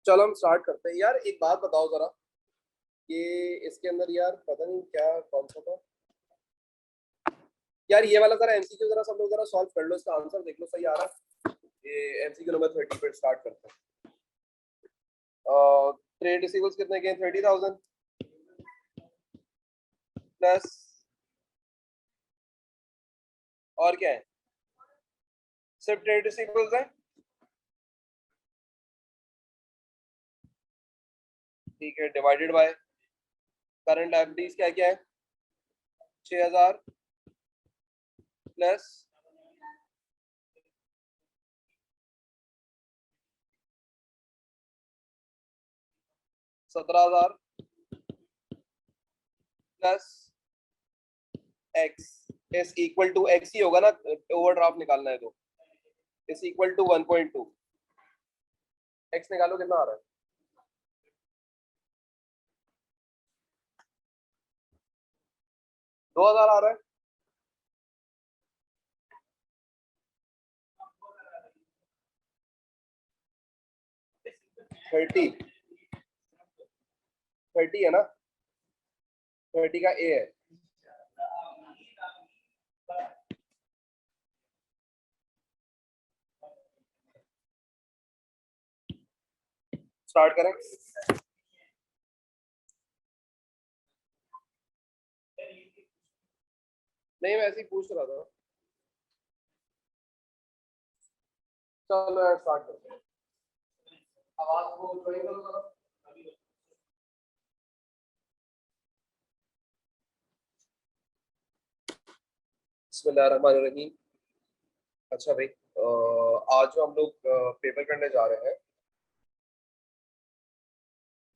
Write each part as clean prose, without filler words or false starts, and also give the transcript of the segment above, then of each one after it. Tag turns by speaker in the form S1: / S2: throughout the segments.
S1: चलो हम स्टार्ट करते हैं। यार एक बात बताओ जरा, ये इसके अंदर यार पता नहीं क्या कौन सा था यार। ये वाला जरा एमसीक्यू जरा सब लोग जरा सॉल्व कर लो, इसका आंसर देख लो सही आ रहा है। ये एमसीक्यू नंबर 30 पे स्टार्ट करते हैं। ट्रेड रिसीवेबल्स कितने के? 30,000 प्लस और क्या है? सिर्फ ट्रेड रिसीवेबल्स है, ठीक है। डिवाइडेड बाय करंट लायबिलिटीज क्या क्या है? 6,000 plus 17,000 plus X is equal to X ही होगा ना, ओवरड्राफ्ट निकालना है तो इज इक्वल टू 1.2। एक्स निकालो कितना आ रहा है? 2,000 आ रहा है। 30 है ना, 30 का ए है। स्टार्ट करें। नहीं, मैं ऐसे ही पूछ रहा था। चलो यार स्टार्ट करते हैं। आवाज को ज्वाइन करो जरा। बिस्मिल्लाहिर्रहमानिर्रहीम। अच्छा भाई, आज जो हम लोग पेपर करने जा रहे हैं,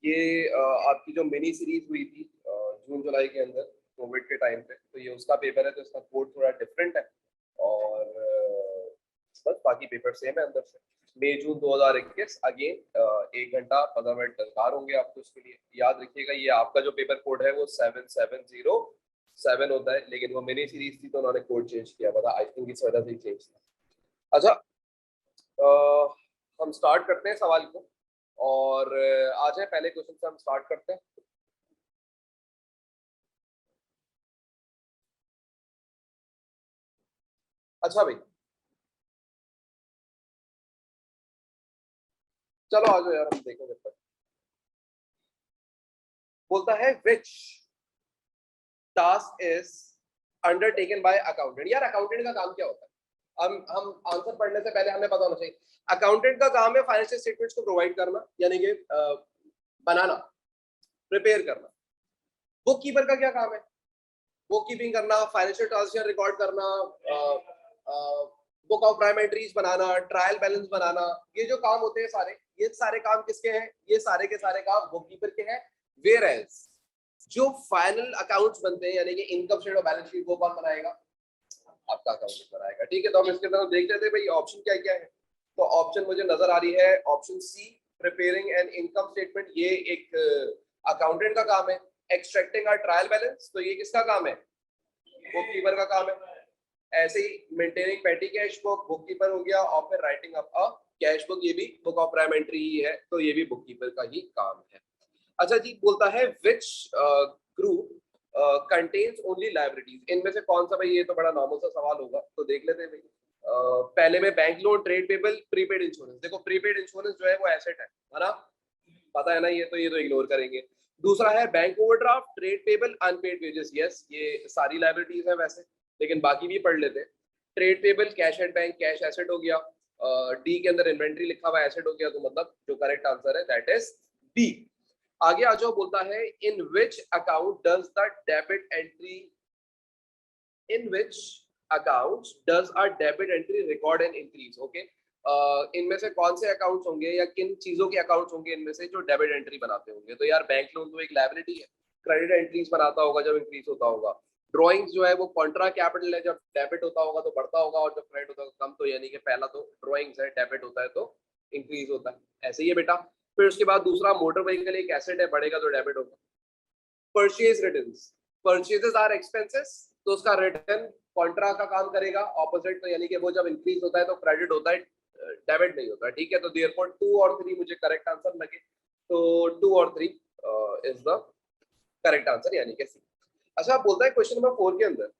S1: ये आपकी जो मिनी सीरीज हुई थी जून जुलाई के अंदर कोविड के टाइम पे, तो ये उसका पेपर है। तो इसका कोड थोड़ा डिफरेंट है और बस बाकी पेपर सेम है अंदर से। मई जून 2021 अगेन 1 घंटा 15 मिनट दरकार होंगे आपको। इसके लिए याद रखिएगा, ये आपका जो पेपर कोड है वो 7707 होता है, लेकिन वो मिनी सीरीज थी तो उन्होंने कोड चेंज किया था। आई थिंक इस वजह से ही चेंज था। अच्छा, हम स्टार्ट करते हैं सवाल को और आ जाए पहले क्वेश्चन से हम स्टार्ट करते हैं। अच्छा भाई, चलो आ जाओ यार, हम देखें जब तक। बोलता है which task is undertaken by accountant. यार अकाउंटेंट का काम क्या होता है? हम आंसर पढ़ने से पहले हमें पता होना चाहिए। अकाउंटेंट का काम है फाइनेंशियल स्टेटमेंट्स को प्रोवाइड करना, यानी कि बनाना, प्रिपेयर करना। बुक कीपर का क्या काम है? बुक कीपिंग करना, फाइनेंशियल ट्रांजेक्शन रिकॉर्ड करना, बुक ऑफ प्राइम एंट्रीज बनाना, ट्रायल बैलेंस बनाना। ये जो काम होते हैं सारे, ये सारे काम किसके हैं? ये सारे के सारे काम बुक कीपर के हैं। वेयर एज जो फाइनल अकाउंट्स बनते हैं, यानी कि इनकम स्टेटमेंट और बैलेंस शीट, वो कौन बनाएगा? आपका अकाउंटेंट बनाएगा। ठीक है, तो हम इसके तरफ देख लेते हैं भाई ऑप्शन क्या क्या है। तो ऑप्शन मुझे नजर आ रही है, option C preparing an income statement, ये एक अकाउंटेंट का काम है। एक्सट्रैक्टिंग अ ट्रायल बैलेंस, तो ये किसका काम है? बुक कीपर का काम है। ऐसे ही maintaining petty cash book, book keeper हो गया। और फिर writing up a cash book, ये भी बुक ऑफ प्राइम एंट्री ही है, तो ये भी बुक कीपर का ही काम है। अच्छा जी, बोलता है which group contains only liabilities. इनमें से कौन सा? भाई ये तो बड़ा नॉर्मल सा सवाल होगा, तो देख लेते हैं भाई। पहले में bank loan, trade payable, prepaid insurance. देखो प्रीपेड इंश्योरेंस जो है वो एसेट है ना, पता है ना, ये तो इग्नोर करेंगे। दूसरा है bank overdraft, trade payable, unpaid wages. Yes, ये सारी लायबिलिटीज है वैसे, लेकिन बाकी भी पढ़ लेते हैं। Trade payable cash at bank, cash asset हो गया। डी के अंदर इन्वेंट्री लिखा हुआ एसेट हो गया, तो मतलब जो करेक्ट आंसर है दैट इज बी। आगे आ जाओ, बोलता है in which account does the debit entry, in which account does a debit entry record an increase. Okay, इनमें से कौन से अकाउंट्स होंगे या किन चीजों के अकाउंट्स होंगे इनमें से जो डेबिट एंट्री बनाते होंगे? तो यार बैंक लोन तो एक लायबिलिटी है, क्रेडिट एंट्रीज बनाता होगा जब इंक्रीज होता होगा। ड्रॉइंग्स जो है वो कॉन्ट्रा कैपिटल है, जब डेबिट होता होगा तो बढ़ता होगा और जब क्रेडिट होता होगा कम, तो यानी कि पहला तो ड्रॉइंग्स है, डेबिट होता है तो इंक्रीज होता है। ऐसे ही है बेटा। फिर उसके बाद दूसरा मोटर व्हीकल एक एसेट है, बढ़ेगा तो डेबिट होगा। Purchase returns, purchases are expenses, तो उसका रिटर्न कॉन्ट्रा का काम करेगा ऑपोजिट, तो यानी कि वो जब इंक्रीज होता है तो क्रेडिट होता है डेबिट नहीं होता, ठीक है। तो देयरफॉर 2 और 3 मुझे करेक्ट आंसर लगे, तो 2 और 3 इज द करेक्ट आंसर, यानी कि सी। अच्छा, बोलता है क्वेश्चन नंबर 4 के अंदर,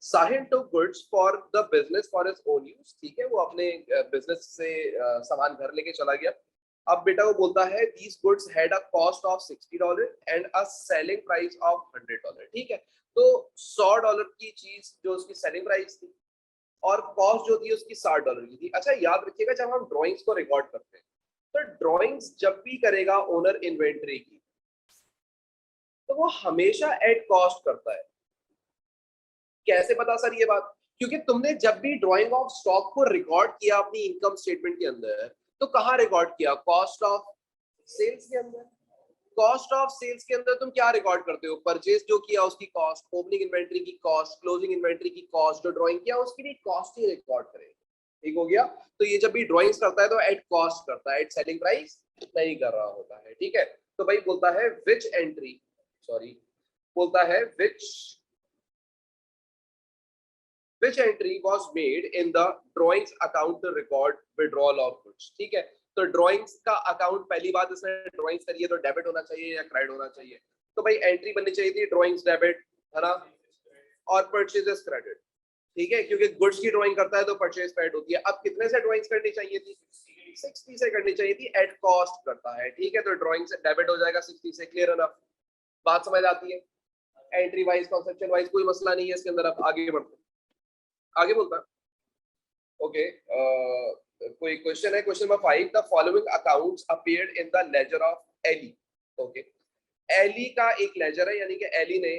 S1: Sahil took goods for the business for his own use, ठीक है, वो अपने बिजनेस से सामान घर लेके चला गया। अब बेटा वो बोलता है these goods had a cost of $60 and a selling price of $100, ठीक है। तो $100 की चीज जो उसकी सेलिंग प्राइस थी और कॉस्ट जो थी उसकी $60 की थी। अच्छा, याद रखिएगा जब हम ड्राइंग्स को रिकॉर्ड करते हैं तो ड्राइंग्स जब भी करेगा ओनर इन्वेंट्री की, तो वो हमेशा एट कॉस्ट करता है। कैसे पता सर ये बात? क्योंकि तुमने जब भी ड्राइंग ऑफ स्टॉक को रिकॉर्ड किया अपनी इनकम स्टेटमेंट के अंदर, तो कहाँ रिकॉर्ड किया? कॉस्ट ऑफ सेल्स के अंदर। कॉस्ट ऑफ सेल्स के अंदर तुम क्या रिकॉर्ड करते हो? परचेज जो किया उसकी कॉस्ट, ओपनिंग इन्वेंट्री की कॉस्ट, क्लोजिंग इन्वेंट्री की कॉस्ट, जो ड्राइंग किया उसकी भी कॉस्ट ही रिकॉर्ड करेगा, ठीक हो गया। तो ये जब भी ड्राइंग्स करता है तो एट कॉस्ट करता है, एट सेलिंग प्राइस नहीं कर रहा होता है, ठीक है। तो भाई बोलता है विच एंट्री, सॉरी, बोलता है which entry was made in the drawings account to record withdrawal of goods, ठीक है। तो ड्राइंग्स का अकाउंट, पहली बात इसने ड्राइंग्स करी है तो डेबिट होना चाहिए या क्रेडिट होना चाहिए, तो भाई एंट्री बननी चाहिए थी ड्राइंग्स डेबिट, है ना, और परचेजेस क्रेडिट, ठीक है, क्योंकि गुड्स की ड्राइंग करता है तो परचेज क्रेडिट होती है। अब कितने से ड्राइंग्स करनी चाहिए थी? 60 से करनी चाहिए थी, एट कॉस्ट करता है, ठीक है। तो ड्राइंग से डेबिट हो जाएगा 60 से, क्लियर एनफ, बात समझ आती है। एंट्री वाइज, कॉन्सेप्चुअल वाइज कोई मसला नहीं है इसके अंदर। अब आगे बढ़ते, आगे बोलता, ओके, कोई क्वेश्चन है, question number 5, the following accounts appeared in the ledger of Ellie, okay. Ellie का एक लेजर है, यानी कि एली ने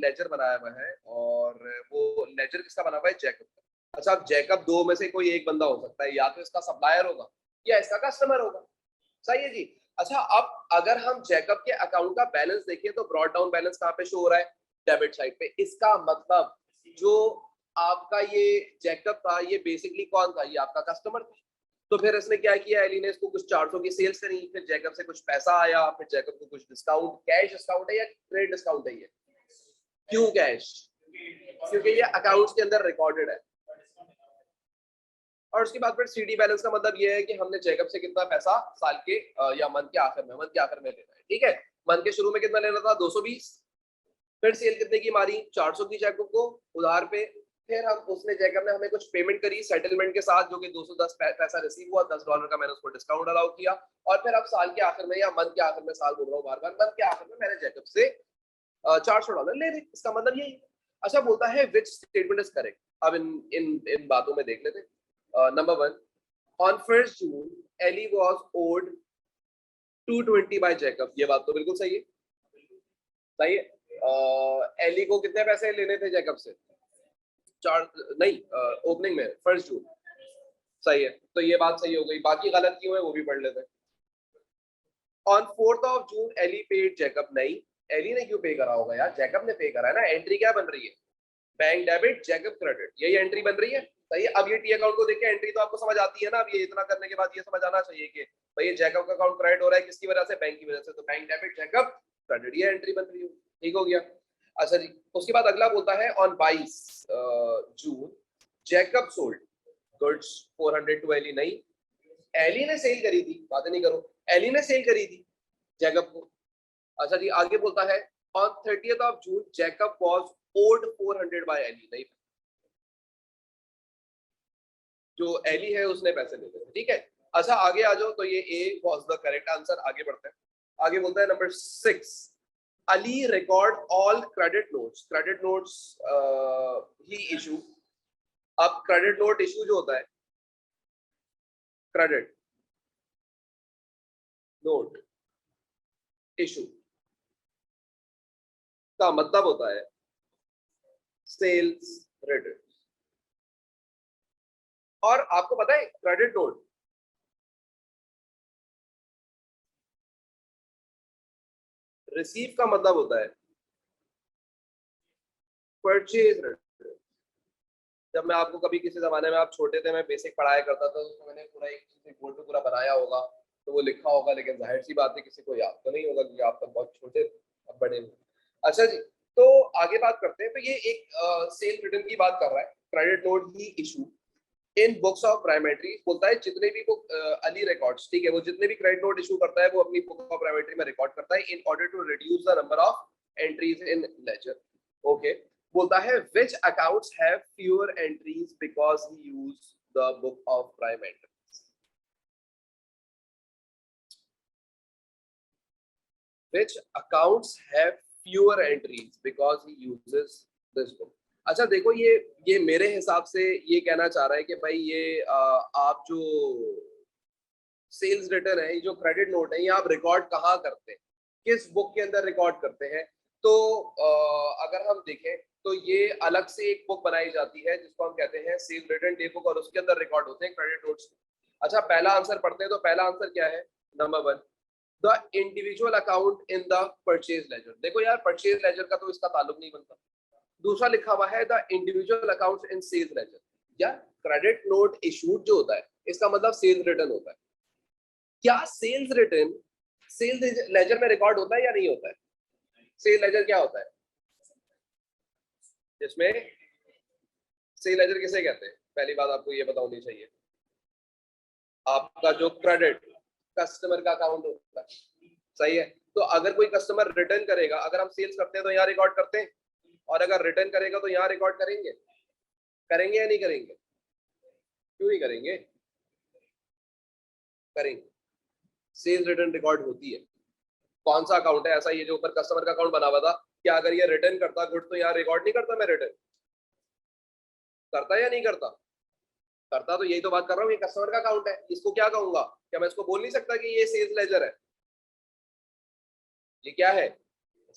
S1: लेजर बनाया हुआ है, और वो लेजर किसका बना हुआ है? जैकब का। अच्छा, अब जैकब दो में से कोई एक बंदा हो सकता है, या तो इसका सप्लायर होगा या इसका कस्टमर होगा, सही है जी। अच्छा, अब अगर हम जैकब के अकाउंट का बैलेंस देखिए तो ब्रॉड डाउन बैलेंस कहाँ पे शो हो रहा है? डेबिट साइड पे। इसका मतलब जो आपका ये जैकब था, ये बेसिकली कौन था? ये आपका कस्टमर था। तो फिर इसने क्या किया, एली ने इसको कुछ 400 की सेल्स करी, फिर जैकब से कुछ पैसा आया, फिर जैकब को कुछ डिस्काउंट, कैश डिस्काउंट है या ट्रेड डिस्काउंट है ये? क्यों कैश? क्योंकि ये अकाउंट्स के अंदर रिकॉर्डेड है। और उसके बाद फिर सीडी बैलेंस का मतलब ये है कि हमने जैकब से कितना पैसा साल के या मंथ के आखिर में, लेना है, ठीक है। मंथ के शुरू में कितना लेना था? 220। फिर सेल कितने की मारी? 400 की जैकब को उधार पे। फिर हम उसने जैकब ने हमें कुछ पेमेंट करी सेटलमेंट के साथ, जो कि 210 पैसा रिसीव हुआ, $10 का मैंने उसको डिस्काउंट अलाउ किया। और फिर अब साल के आखिर में या मंथ के आखिर में, साल बोल रहा हूँ बार बार, मंथ के आखिर में मैंने जैकब से $400 ले ली। इसका मतलब यही। अच्छा, बोलता है विच स्टेटमेंट इज करेक्ट। अब इन इन इन बातों में देख लेते। Number 1, on 1st June Ellie was owed 220 by Jacob. ये बात तो बिल्कुल सही है, सही है। एली को कितने पैसे लेने थे जैकब से? चार नहीं, ओपनिंग में 1st June, सही है। तो ये बात सही हो गई, बाकी गलत क्यों है वो भी पढ़ लेते हैं। On 4th June Ellie paid Jacob. नहीं, एली ने क्यों पे करा होगा यार? जैकब ने पे करा है ना। एंट्री क्या बन रही है? बैंक डेबिट, जैकब क्रेडिट, यही एंट्री बन रही है, सही है। अब ये टी अकाउंट को देख के एंट्री तो आपको समझ आती है ना। अब ये इतना करने के बाद ये समझ आना चाहिए कि भाई ये जैकब का अकाउंट क्रेडिट हो रहा है, किसकी वजह से? बैंक की वजह से। तो बैंक डेबिट, जैकब क्रेडिट, ये एंट्री बन रही है, ठीक हो गया। अच्छा जी, उसके बाद अगला बोलता है on 22 June Jacob sold goods 400 to Ellie. नहीं, एली ने सेल करी थी, बातें नहीं करो, एली ने सेल करी थी जैकब को। अच्छा जी, आगे बोलता है on 30th June Jacob was owed 400 by Ellie. नहीं, जो एली है उसने पैसे दे दिए, ठीक है। अच्छा, आगे आ जाओ। तो ये A was the correct answer. आगे बढ़ते हैं। आगे बोलता है number 6, Ali record all credit notes. Credit notes he issue. अब क्रेडिट नोट इशू जो होता है, क्रेडिट नोट इशू का मतलब होता है सेल्स रिटर्न। और आपको पता है क्रेडिट नोट रिसीव का मतलब होता है परचेज रिटर्न। जब मैं आपको कभी किसी जमाने में, आप छोटे थे, मैं बेसिक पढ़ाया करता था, तो मैंने पूरा एक बोर्ड पे पूरा बनाया होगा, तो वो लिखा होगा, लेकिन जाहिर सी बात है किसी को याद तो नहीं होगा क्योंकि आप तो बहुत छोटे अब बड़े हो। अच्छा जी, तो आगे बात करते हैं। तो ये एक सेल रिटर्न की बात कर रहा है, credit note he issue. In books of prime entry बोलता है जितने भी बुक अली रिकॉर्ड्स, ठीक है, वो जितने भी क्रेडिट नोट इशू करता है वो अपनी बुक ऑफ प्राइमेट्री में रिकॉर्ड करता है in order to reduce the number of entries in ledger. Okay, बोलता है which accounts have fewer entries because he used the book of prime entry. Which accounts have fewer entries because he uses this book। अच्छा देखो, ये मेरे हिसाब से ये कहना चाह रहा है कि भाई ये आप जो सेल्स रिटर्न है, ये जो क्रेडिट नोट है, ये आप रिकॉर्ड कहाँ करते हैं, किस बुक के अंदर रिकॉर्ड करते हैं। तो अगर हम देखें तो ये अलग से एक बुक बनाई जाती है जिसको हम कहते हैं सेल्स रिटर्न डे बुक, और उसके अंदर रिकॉर्ड होते हैं क्रेडिट नोट्स। अच्छा, पहला आंसर पढ़ते हैं, तो पहला आंसर क्या है? Number 1, the individual account in the purchase laser. देखो यार, परचेज लेजर का तो इसका ताल्लुक नहीं बनता। दूसरा लिखा हुआ है the individual account in sales ledger. या क्रेडिट नोट इशूड जो होता है इसका मतलब सेल्स रिटर्न होता है। क्या सेल्स रिटर्न सेल्स लेजर में रिकॉर्ड होता है या नहीं होता है? सेल लेजर क्या होता है? जिसमें सेल लेजर किसे कहते हैं? पहली बात आपको ये पता होनी चाहिए। आपका जो क्रेडिट कस्टमर का अकाउंट होता है, सही है। तो अगर कोई कस्टमर रिटर्न करेगा, अगर हम सेल्स करते हैं तो यहाँ रिकॉर्ड करते हैं, और अगर रिटर्न करेगा तो यहाँ रिकॉर्ड करेंगे। करेंगे या नहीं करेंगे? क्यों नहीं करेंगे? करेंगे। सेल्स रिटर्न रिकॉर्ड होती है। कौन सा अकाउंट है ऐसा, ये जो ऊपर कस्टमर का अकाउंट बना हुआ था, क्या अगर ये रिटर्न करता गुड तो यहाँ रिकॉर्ड नहीं करता? मैं रिटर्न करता या नहीं करता? करता। तो यही तो बात कर रहा हूँ, ये कस्टमर का अकाउंट है, इसको क्या कहूंगा? क्या मैं इसको बोल नहीं सकता कि ये सेल्स लेजर है? ये क्या है?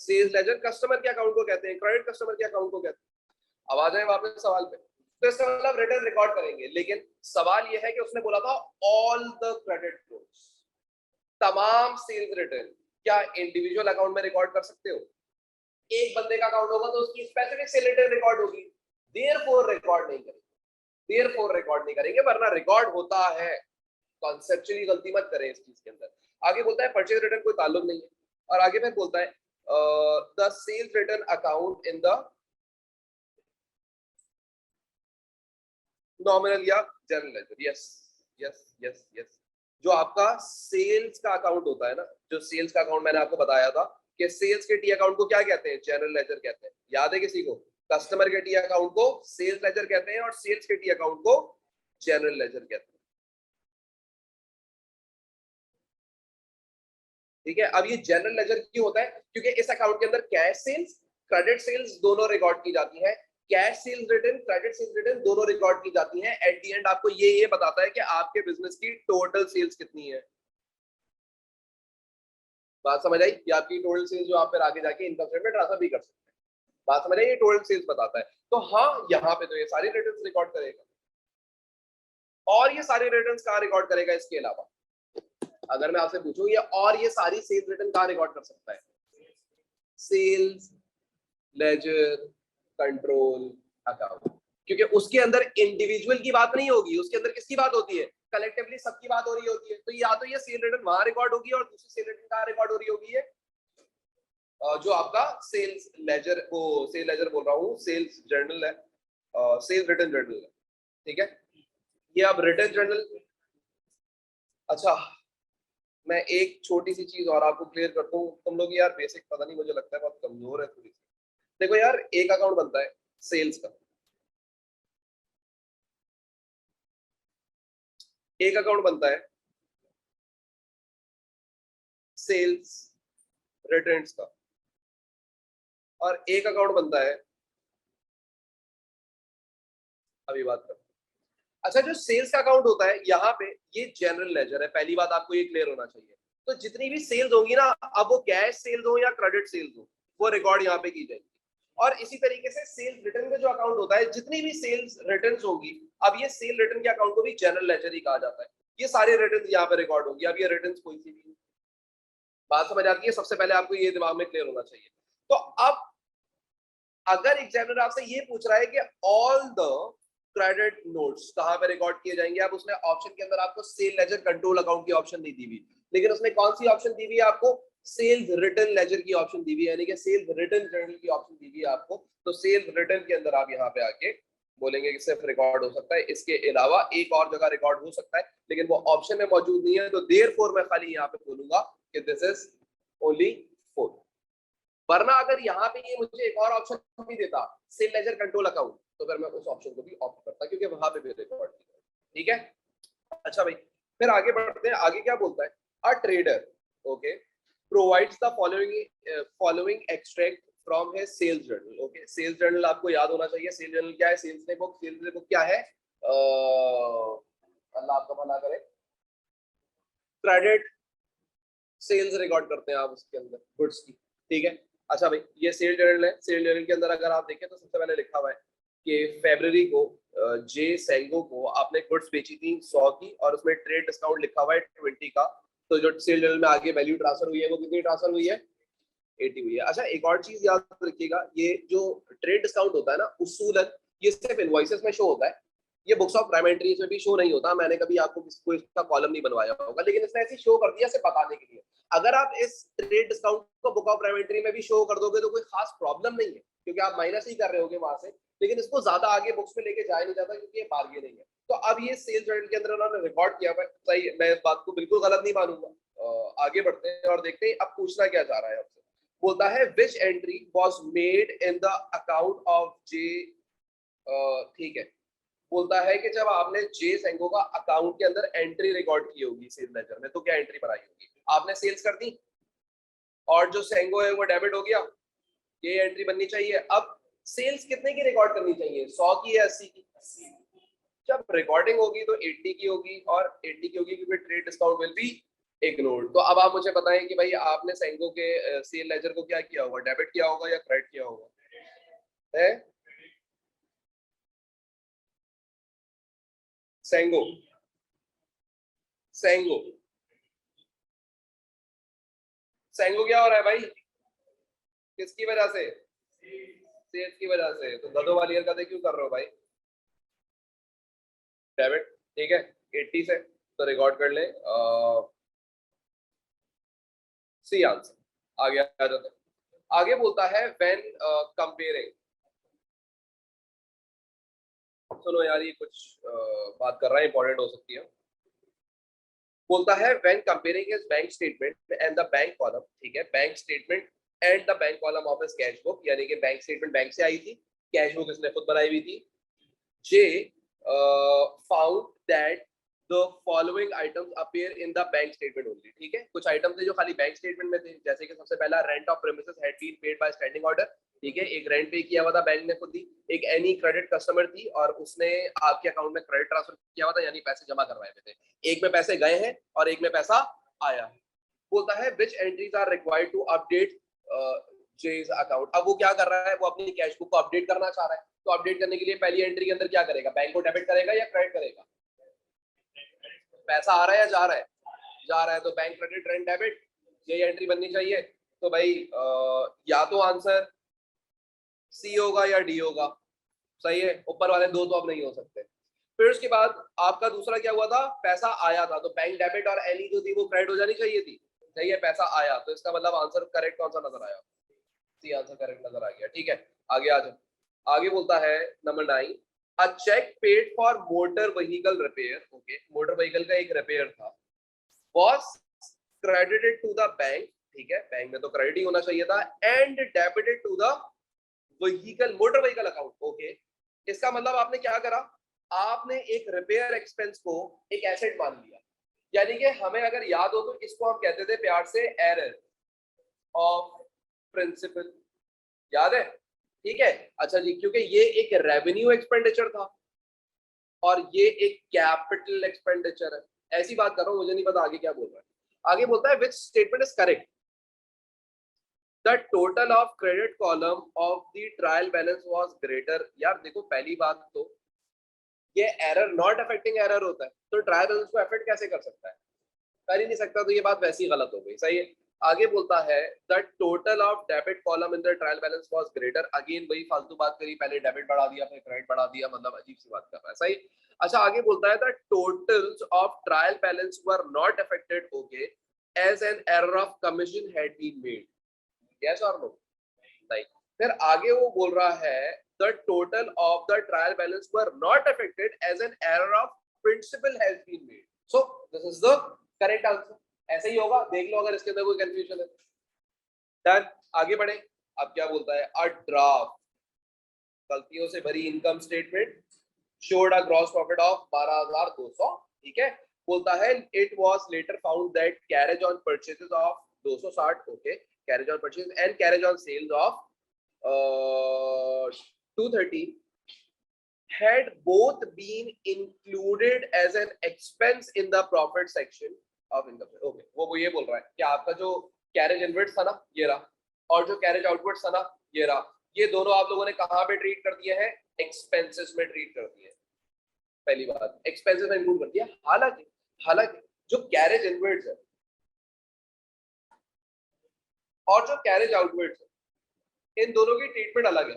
S1: Sales ledger. कस्टमर के अकाउंट को कहते हैं, क्रेडिट कस्टमर के अकाउंट को कहते हैं। अब आ जाए वापस सवाल पे। तो इसका मतलब रिटर्न रिकॉर्ड करेंगे, लेकिन सवाल ये है कि उसने बोला था ऑल द क्रेडिट नोट्स, तमाम सेल्स रिटर्न क्या इंडिविजुअल अकाउंट में रिकॉर्ड कर सकते हो? एक बंदे का अकाउंट होगा तो उसकी स्पेसिफिक सेल रिटर्न रिकॉर्ड होगी, देयरफॉर रिकॉर्ड नहीं करेंगे, देयरफॉर रिकॉर्ड नहीं करेंगे, वरना रिकॉर्ड होता है। कॉन्सेप्चुअली गलती मत करें इस चीज के अंदर। आगे बोलता है परचेज रिटर्न कोई ताल्लुक नहीं है, और आगे फिर बोलता है the sales return account in the nominal या general ledger. Yes yes yes yes. जो आपका सेल्स का अकाउंट होता है ना, जो सेल्स का अकाउंट मैंने आपको बताया था कि सेल्स के टी अकाउंट को क्या कहते हैं? जनरल लेजर कहते हैं। याद है किसी को? कस्टमर के टी अकाउंट को सेल्स लेजर कहते हैं और सेल्स के टी अकाउंट को जनरल लेजर कहते हैं। ठीक है। अब ये जनरल लेजर क्यों होता है? क्योंकि इस अकाउंट के अंदर कैश सेल्स, क्रेडिट सेल्स दोनों रिकॉर्ड की जाती है। Cash sales return, credit sales return दोनों रिकॉर्ड की जाती हैं। एट द एंड आपको ये बताता है कि आपके बिजनेस की टोटल सेल्स कितनी है। बात समझ आई? कि आपकी टोटल सेल्स जो आप फिर आगे जाके इनकम स्टेटमेंट में ट्रांसफर भी कर सकते हैं। बात समझ आई? ये टोटल सेल्स बताता है। तो हाँ, यहाँ पे तो ये सारी रिटर्न्स रिकॉर्ड करेगा। और ये सारी रिटर्न्स कहाँ रिकॉर्ड करेगा इसके अलावा? अगर मैं आपसे पूछूं, ये और ये सारी सेल्स रिटर्न कहाँ रिकॉर्ड कर सकता है? Sales ledger control account. क्योंकि उसके अंदर इंडिविजुअल की बात नहीं होगी, उसके अंदर किसकी बात होती है? कलेक्टिवली सबकी बात हो रही होती है। तो या तो ये सेल रिटर्न वहां रिकॉर्ड होगी और दूसरी सेल रिटर्न कहाँ रिकॉर्ड हो रही होगी? ये जो आपका सेल्स लेजर, वो सेल लेजर बोल रहा हूँ, सेल्स जर्नल है, सेल्स रिटर्न जर्नल है। ठीक है। ये अब रिटर्न जर्नल। अच्छा, मैं एक छोटी सी चीज और आपको क्लियर करता हूँ। तुम लोग यार बेसिक पता नहीं, मुझे लगता है बहुत कमजोर है थोड़ी सी। देखो यार, एक अकाउंट बनता है सेल्स का, एक अकाउंट बनता है सेल्स रिटर्न्स का, और एक अकाउंट बनता है, अभी बात करते हैं। अच्छा, जो सेल्स का अकाउंट होता है यहाँ पे, ये जनरल लेजर है। पहली बात आपको ये क्लियर होना चाहिए। तो जितनी भी सेल्स होंगी ना, अब वो कैश सेल्स हो या क्रेडिट सेल्स हो, वो रिकॉर्ड यहाँ पे की जाएगी। और इसी तरीके से सेल्स रिटर्न का जो अकाउंट होता है, जितनी भी सेल्स रिटर्न्स होगी, अब ये सेल रिटर्न के अकाउंट को भी जनरल लेजर ही कहा जाता है। ये सारे रिटर्न यहाँ पे रिकॉर्ड होंगी। अब ये रिटर्न कोई सी भी बात समझ आती है? सबसे पहले आपको ये दिमाग में क्लियर होना चाहिए। तो अब अगर एग्जामिनर आपसे ये पूछ रहा है कि ऑल द क्रेडिट नोट्स कहां पे रिकॉर्ड किए जाएंगे, अब उसने ऑप्शन के अंदर आपको सेल लेजर कंट्रोल अकाउंट की ऑप्शन नहीं दी हुई, लेकिन उसने कौन सी ऑप्शन दी हुई है आपको? सेल्स रिटर्न लेजर की ऑप्शन दी हुई है, यानी कि सेल्स रिटर्न जर्नल की ऑप्शन दी हुई है आपको। तो सेल्स रिटर्न के अंदर आप यहाँ पे आके बोलेंगे कि सिर्फ रिकॉर्ड हो सकता है, इसके अलावा एक और जगह रिकॉर्ड हो सकता है, लेकिन वो ऑप्शन में मौजूद नहीं है, तो देयरफॉर मैं खाली यहाँ पे बोलूंगा कि दिस इज ओनली 4। वरना अगर यहाँ पे ये मुझे एक और ऑप्शन भी देता, सेल लेजर कंट्रोल अकाउंट, तो फिर मैं उस ऑप्शन को भी ऑप्ट करता, क्योंकि वहां पे भी रिकॉर्ड। ठीक है, अच्छा भाई, फिर आगे बढ़ते हैं। आगे क्या बोलता है, a trader okay provides the following extract from his sales journal. Okay, sales journal आपको याद होना चाहिए। सेल्स जर्नल क्या है, सेल्स बुक। सेल्स बुक क्या है, अल्लाह आपका भला करे, क्रेडिट सेल्स रिकॉर्ड करते हैं आप उसके अंदर गुड्स की। ठीक है, अच्छा भाई, ये सेल जर्नल है। सेल जर्नल के अंदर अगर आप देखें तो सबसे पहले लिखा हुआ है कि फरवरी को जे सेंगो को आपने गुड्स बेची थी 100 की, और उसमें ट्रेड डिस्काउंट लिखा हुआ है 20 का। तो जो सेल जर्नल में आगे वैल्यू ट्रांसफर हुई है वो कितनी ट्रांसफर हुई है, 80 हुई है। अच्छा, एक और चीज याद रखिएगा, ये जो ट्रेड डिस्काउंट होता है ना, उसूलन ये सिर्फ इनवॉइसेस में शो होता है, ये बुक्स ऑफ प्राइम एंट्रीज में भी शो नहीं होता। मैंने कभी आपको कोई इसका कॉलम नहीं बनवाया होगा, लेकिन इसने ऐसे शो कर दिया सिर्फ बताने के लिए। अगर आप इस ट्रेड डिस्काउंट को बुक ऑफ प्राइम एंट्री में भी शो कर दोगे तो कोई खास प्रॉब्लम नहीं है, क्योंकि आप माइनस ही कर रहे होगे वहां से, लेकिन इसको ज्यादा आगे बुक्स में लेके जाया नहीं जाता, क्योंकि ये बार्गेनिंग है। तो अब ये सेल्स जर्नल के अंदर उन्होंने रिकॉर्ड किया, सही, मैं इस बात को बिल्कुल गलत नहीं मानूंगा। आगे बढ़ते हैं और देखते हैं अब पूछना क्या चाह रहा है आपसे। बोलता है which entry was made in the account of J. ठीक है, बोलता है कि जब आपने जे सेंगो का अकाउंट के अंदर एंट्री रिकॉर्ड की होगी सेल लेजर में, तो क्या एंट्री बनाई होगी, आपने सेल्स कर दी और जो सेंगो है वो डेबिट हो गया, ये एंट्री बननी चाहिए। अब सेल्स कितने की रिकॉर्ड करनी चाहिए, 100 की या 80 की? जब रिकॉर्डिंग होगी तो 80 की होगी, और 80 की होगी क्योंकि trade discount will be ignored. तो अब आप मुझे बताएं कि भाई आपने सेंगो के सेल लेजर को क्या किया होगा, डेबिट किया होगा या क्रेडिट किया होगा? है सेंगो, सेंगो सेंगो क्या हो रहा है भाई, किसकी वजह से, सेल्स की वजह से। तो गधों वाली हरकतें क्यों कर रहे हो भाई, डेबिट। ठीक है, 80 से, तो रिकॉर्ड कर ले सी आंसर। आगे आ जाते हैं। आगे बोलता है व्हेन कंपेयरिंग, सुनो यार ये कुछ बात कर रहा है, इंपॉर्टेंट हो सकती है। बोलता है when comparing his bank statement and the bank column. ठीक है, bank statement and the bank column of his cash book, यानी कि बैंक स्टेटमेंट बैंक से आई थी, कैश बुक इसने खुद बनाई हुई थी। J found that the following items appear in the bank statement only. ठीक है, कुछ आइटम थे जो खाली बैंक स्टेटमेंट में थे, जैसे कि सबसे पहला rent of premises had been paid by standing order. ठीक है, एक रेंट पे किया हुआ था बैंक ने खुद ही। एक एनी क्रेडिट कस्टमर थी और उसने आपके अकाउंट में क्रेडिट ट्रांसफर किया हुआ था, यानी पैसे जमा करवाए हुए थे। एक में पैसे गए हैं और एक में पैसा आया है। बोलता है which entries are required to update J's account. अब वो क्या कर रहा है, वो अपनी कैश बुक को अपडेट करना चाह रहा है। तो अपडेट करने के लिए पहली एंट्री के अंदर क्या करेगा, बैंक को डेबिट करेगा या क्रेडिट करेगा? पैसा आ रहा है या जा रहा है, जा रहा है, तो बैंक क्रेडिट रेंट डेबिट, ये एंट्री बननी चाहिए। तो भाई या तो आंसर सी होगा या डी होगा। सही है, ऊपर वाले दो तो अब नहीं हो सकते। फिर उसके बाद आपका दूसरा क्या हुआ था, पैसा आया था, तो बैंक डेबिट और एनी जो थी वो क्रेडिट हो जानी चाहिए थी। सही है, पैसा आया, तो इसका मतलब आंसर करेक्ट कौन सा नजर आया, सी आंसर करेक्ट नजर आ गया। ठीक है, आगे आ जाओ। आगे बोलता है number 9, a cheque paid for motor vehicle repair. Okay, motor vehicle का एक रिपेयर था, was credited to the bank. ठीक है, बैंक में तो क्रेडिट ही होना चाहिए था, and debited to the vehicle motor vehicle account. Okay, इसका मतलब आपने क्या करा, आपने एक रिपेयर एक्सपेंस को एक एसेट मान लिया। यानी कि हमें अगर याद हो तो इसको हम कहते थे प्यार से एरर ऑफ प्रिंसिपल, याद है? ठीक है, अच्छा जी, क्योंकि ये एक रेवेन्यू एक्सपेंडिचर था और ये एक कैपिटल एक्सपेंडिचर है। ऐसी बात कर रहा हूं, मुझे नहीं पता आगे क्या बोल रहा है। आगे बोलता है which statement is correct, the total of credit column of the trial balance was greater. यार देखो, पहली बात तो ये एरर नॉट अफेक्टिंग एरर होता है, तो ट्रायल बैलेंस को अफेक्ट कैसे कर सकता है, कर ही नहीं सकता, तो ये बात वैसी गलत हो गई। सही है, आगे बोलता है the total of debit column in the trial balance was greater. Again वही फालतू बात करी, पहले डेबिट बढ़ा दिया फिर क्रेडिट बढ़ा दिया, मतलब अजीब सी बात कर रहा है। सही, अच्छा आगे बोलता है the totals of trial balance were not affected. Okay, as an error of commission had been made. Yes और नो? नहीं। फिर आगे वो बोल रहा है the total of the trial balance were not affected as an error of principle has been made. So this is the correct answer. ऐसे ही होगा, देख लो अगर इसके अंदर कोई कंफ्यूजन है. डन, आगे बढ़े. अब क्या बोलता है? अ ड्राफ्ट, गलतियों से भरी income statement showed a gross profit of 12,200. ठीक है. बोलता है it was later found that carriage on purchases of 260, okay, carriage on purchases and carriage on sales of 230 had both been included as an expense in the profit section of income. Okay, वो ये बोल रहा है कि आपका जो carriage inwards था ना, ये रहा, और जो carriage outwards था ना, ये रहा, ये दोनों आप लोगों ने कहाँ पे ट्रीट कर दिए हैं? एक्सपेंसेस में ट्रीट कर दिए. पहली बात, एक्सपेंसेस में इंक्लूड कर दिया. हालांकि जो कैरेज इनवर्ड्स है और जो कैरेज आउटवर्ड्स है, इन दोनों की ट्रीटमेंट अलग है.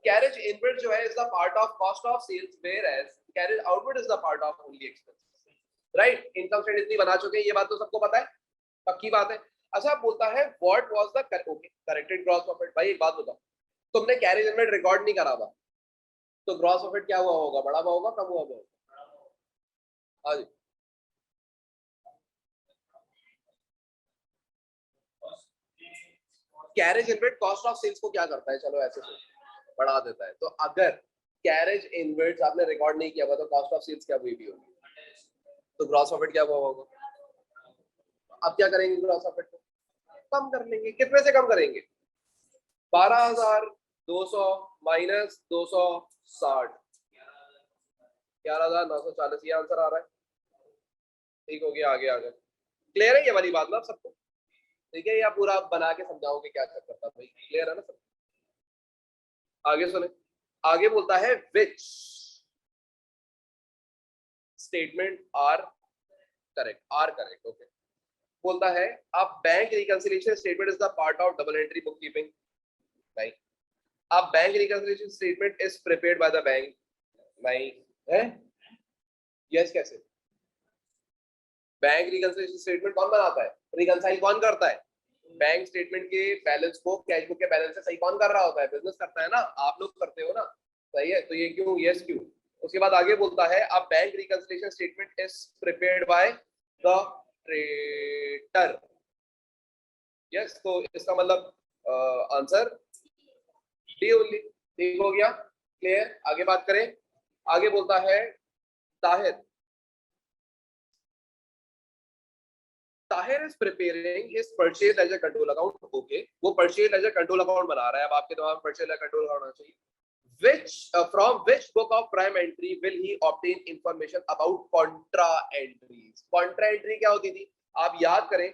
S1: कैरेज इनवर्ड जो है is the part of cost of sales, whereas carriage outward is the part of only expenses. Right. Income statement इतनी बना चुके हैं, ये बात तो सबको पता है, पक्की बात है. अच्छा, बोलता है what was the corrected gross profit. भाई एक बात बताओ, तुमने कैरेज इनवर्ड रिकॉर्ड नहीं करा हुआ, तो ग्रॉस प्रॉफिट क्या हुआ होगा? बड़ा हुआ होगा, कम हुआ होगा? हाँ जी. Carriage inward cost of sales को क्या करता है? चलो ऐसे बढ़ा देता है. तो अगर कैरेज इनवर्ड्स आपने रिकॉर्ड नहीं किया हुआ तो कॉस्ट ऑफ सेल्स क्या हुई भी होगी, तो ग्रॉस प्रॉफिट क्या हुआ होगा? अब क्या करेंगे? ग्रॉस प्रॉफिट को कम कर लेंगे. कितने से कम करेंगे? 12,200 माइनस 260, 11,940. ये आंसर आ रहा है. ठीक हो गया. आगे आ गए. क्लियर है ये वाली बात ना आप सबको? ठीक है, या पूरा बना के समझाओगे क्या चक्कर था? भाई क्लियर है ना सब? आगे सुने. आगे बोलता है which statement are correct. Okay. बोलता है अब bank reconciliation statement is the part of double entry book keeping. नहीं. अब bank reconciliation statement is prepared by the bank. नहीं है. यस, कैसे? बैंक रिकंसिलिएशन स्टेटमेंट कौन बनाता है? रिकंसाइल कौन करता है? बैंक स्टेटमेंट के बैलेंस को कैश बुक के बैलेंस से सही कौन कर रहा होता है? बिजनेस करता है ना, आप लोग करते हो ना. सही है. तो ये क्यों? यस क्यों? उसके बाद आगे बोलता है अब bank reconciliation statement is prepared by the trader. Yes. तो इसका मतलब आंसर डी ओनली. ठीक हो गया. क्लियर. आगे बात करें. आगे बोलता है Tahir is preparing his purchase ledger control account. Okay, वो purchase ledger control account बना रहा है. अब आपके दिमाग में purchase ledger control account होना चाहिए. From which book of prime entry will he obtain information about contra entries? Contra entry क्या होती थी? आप याद करें.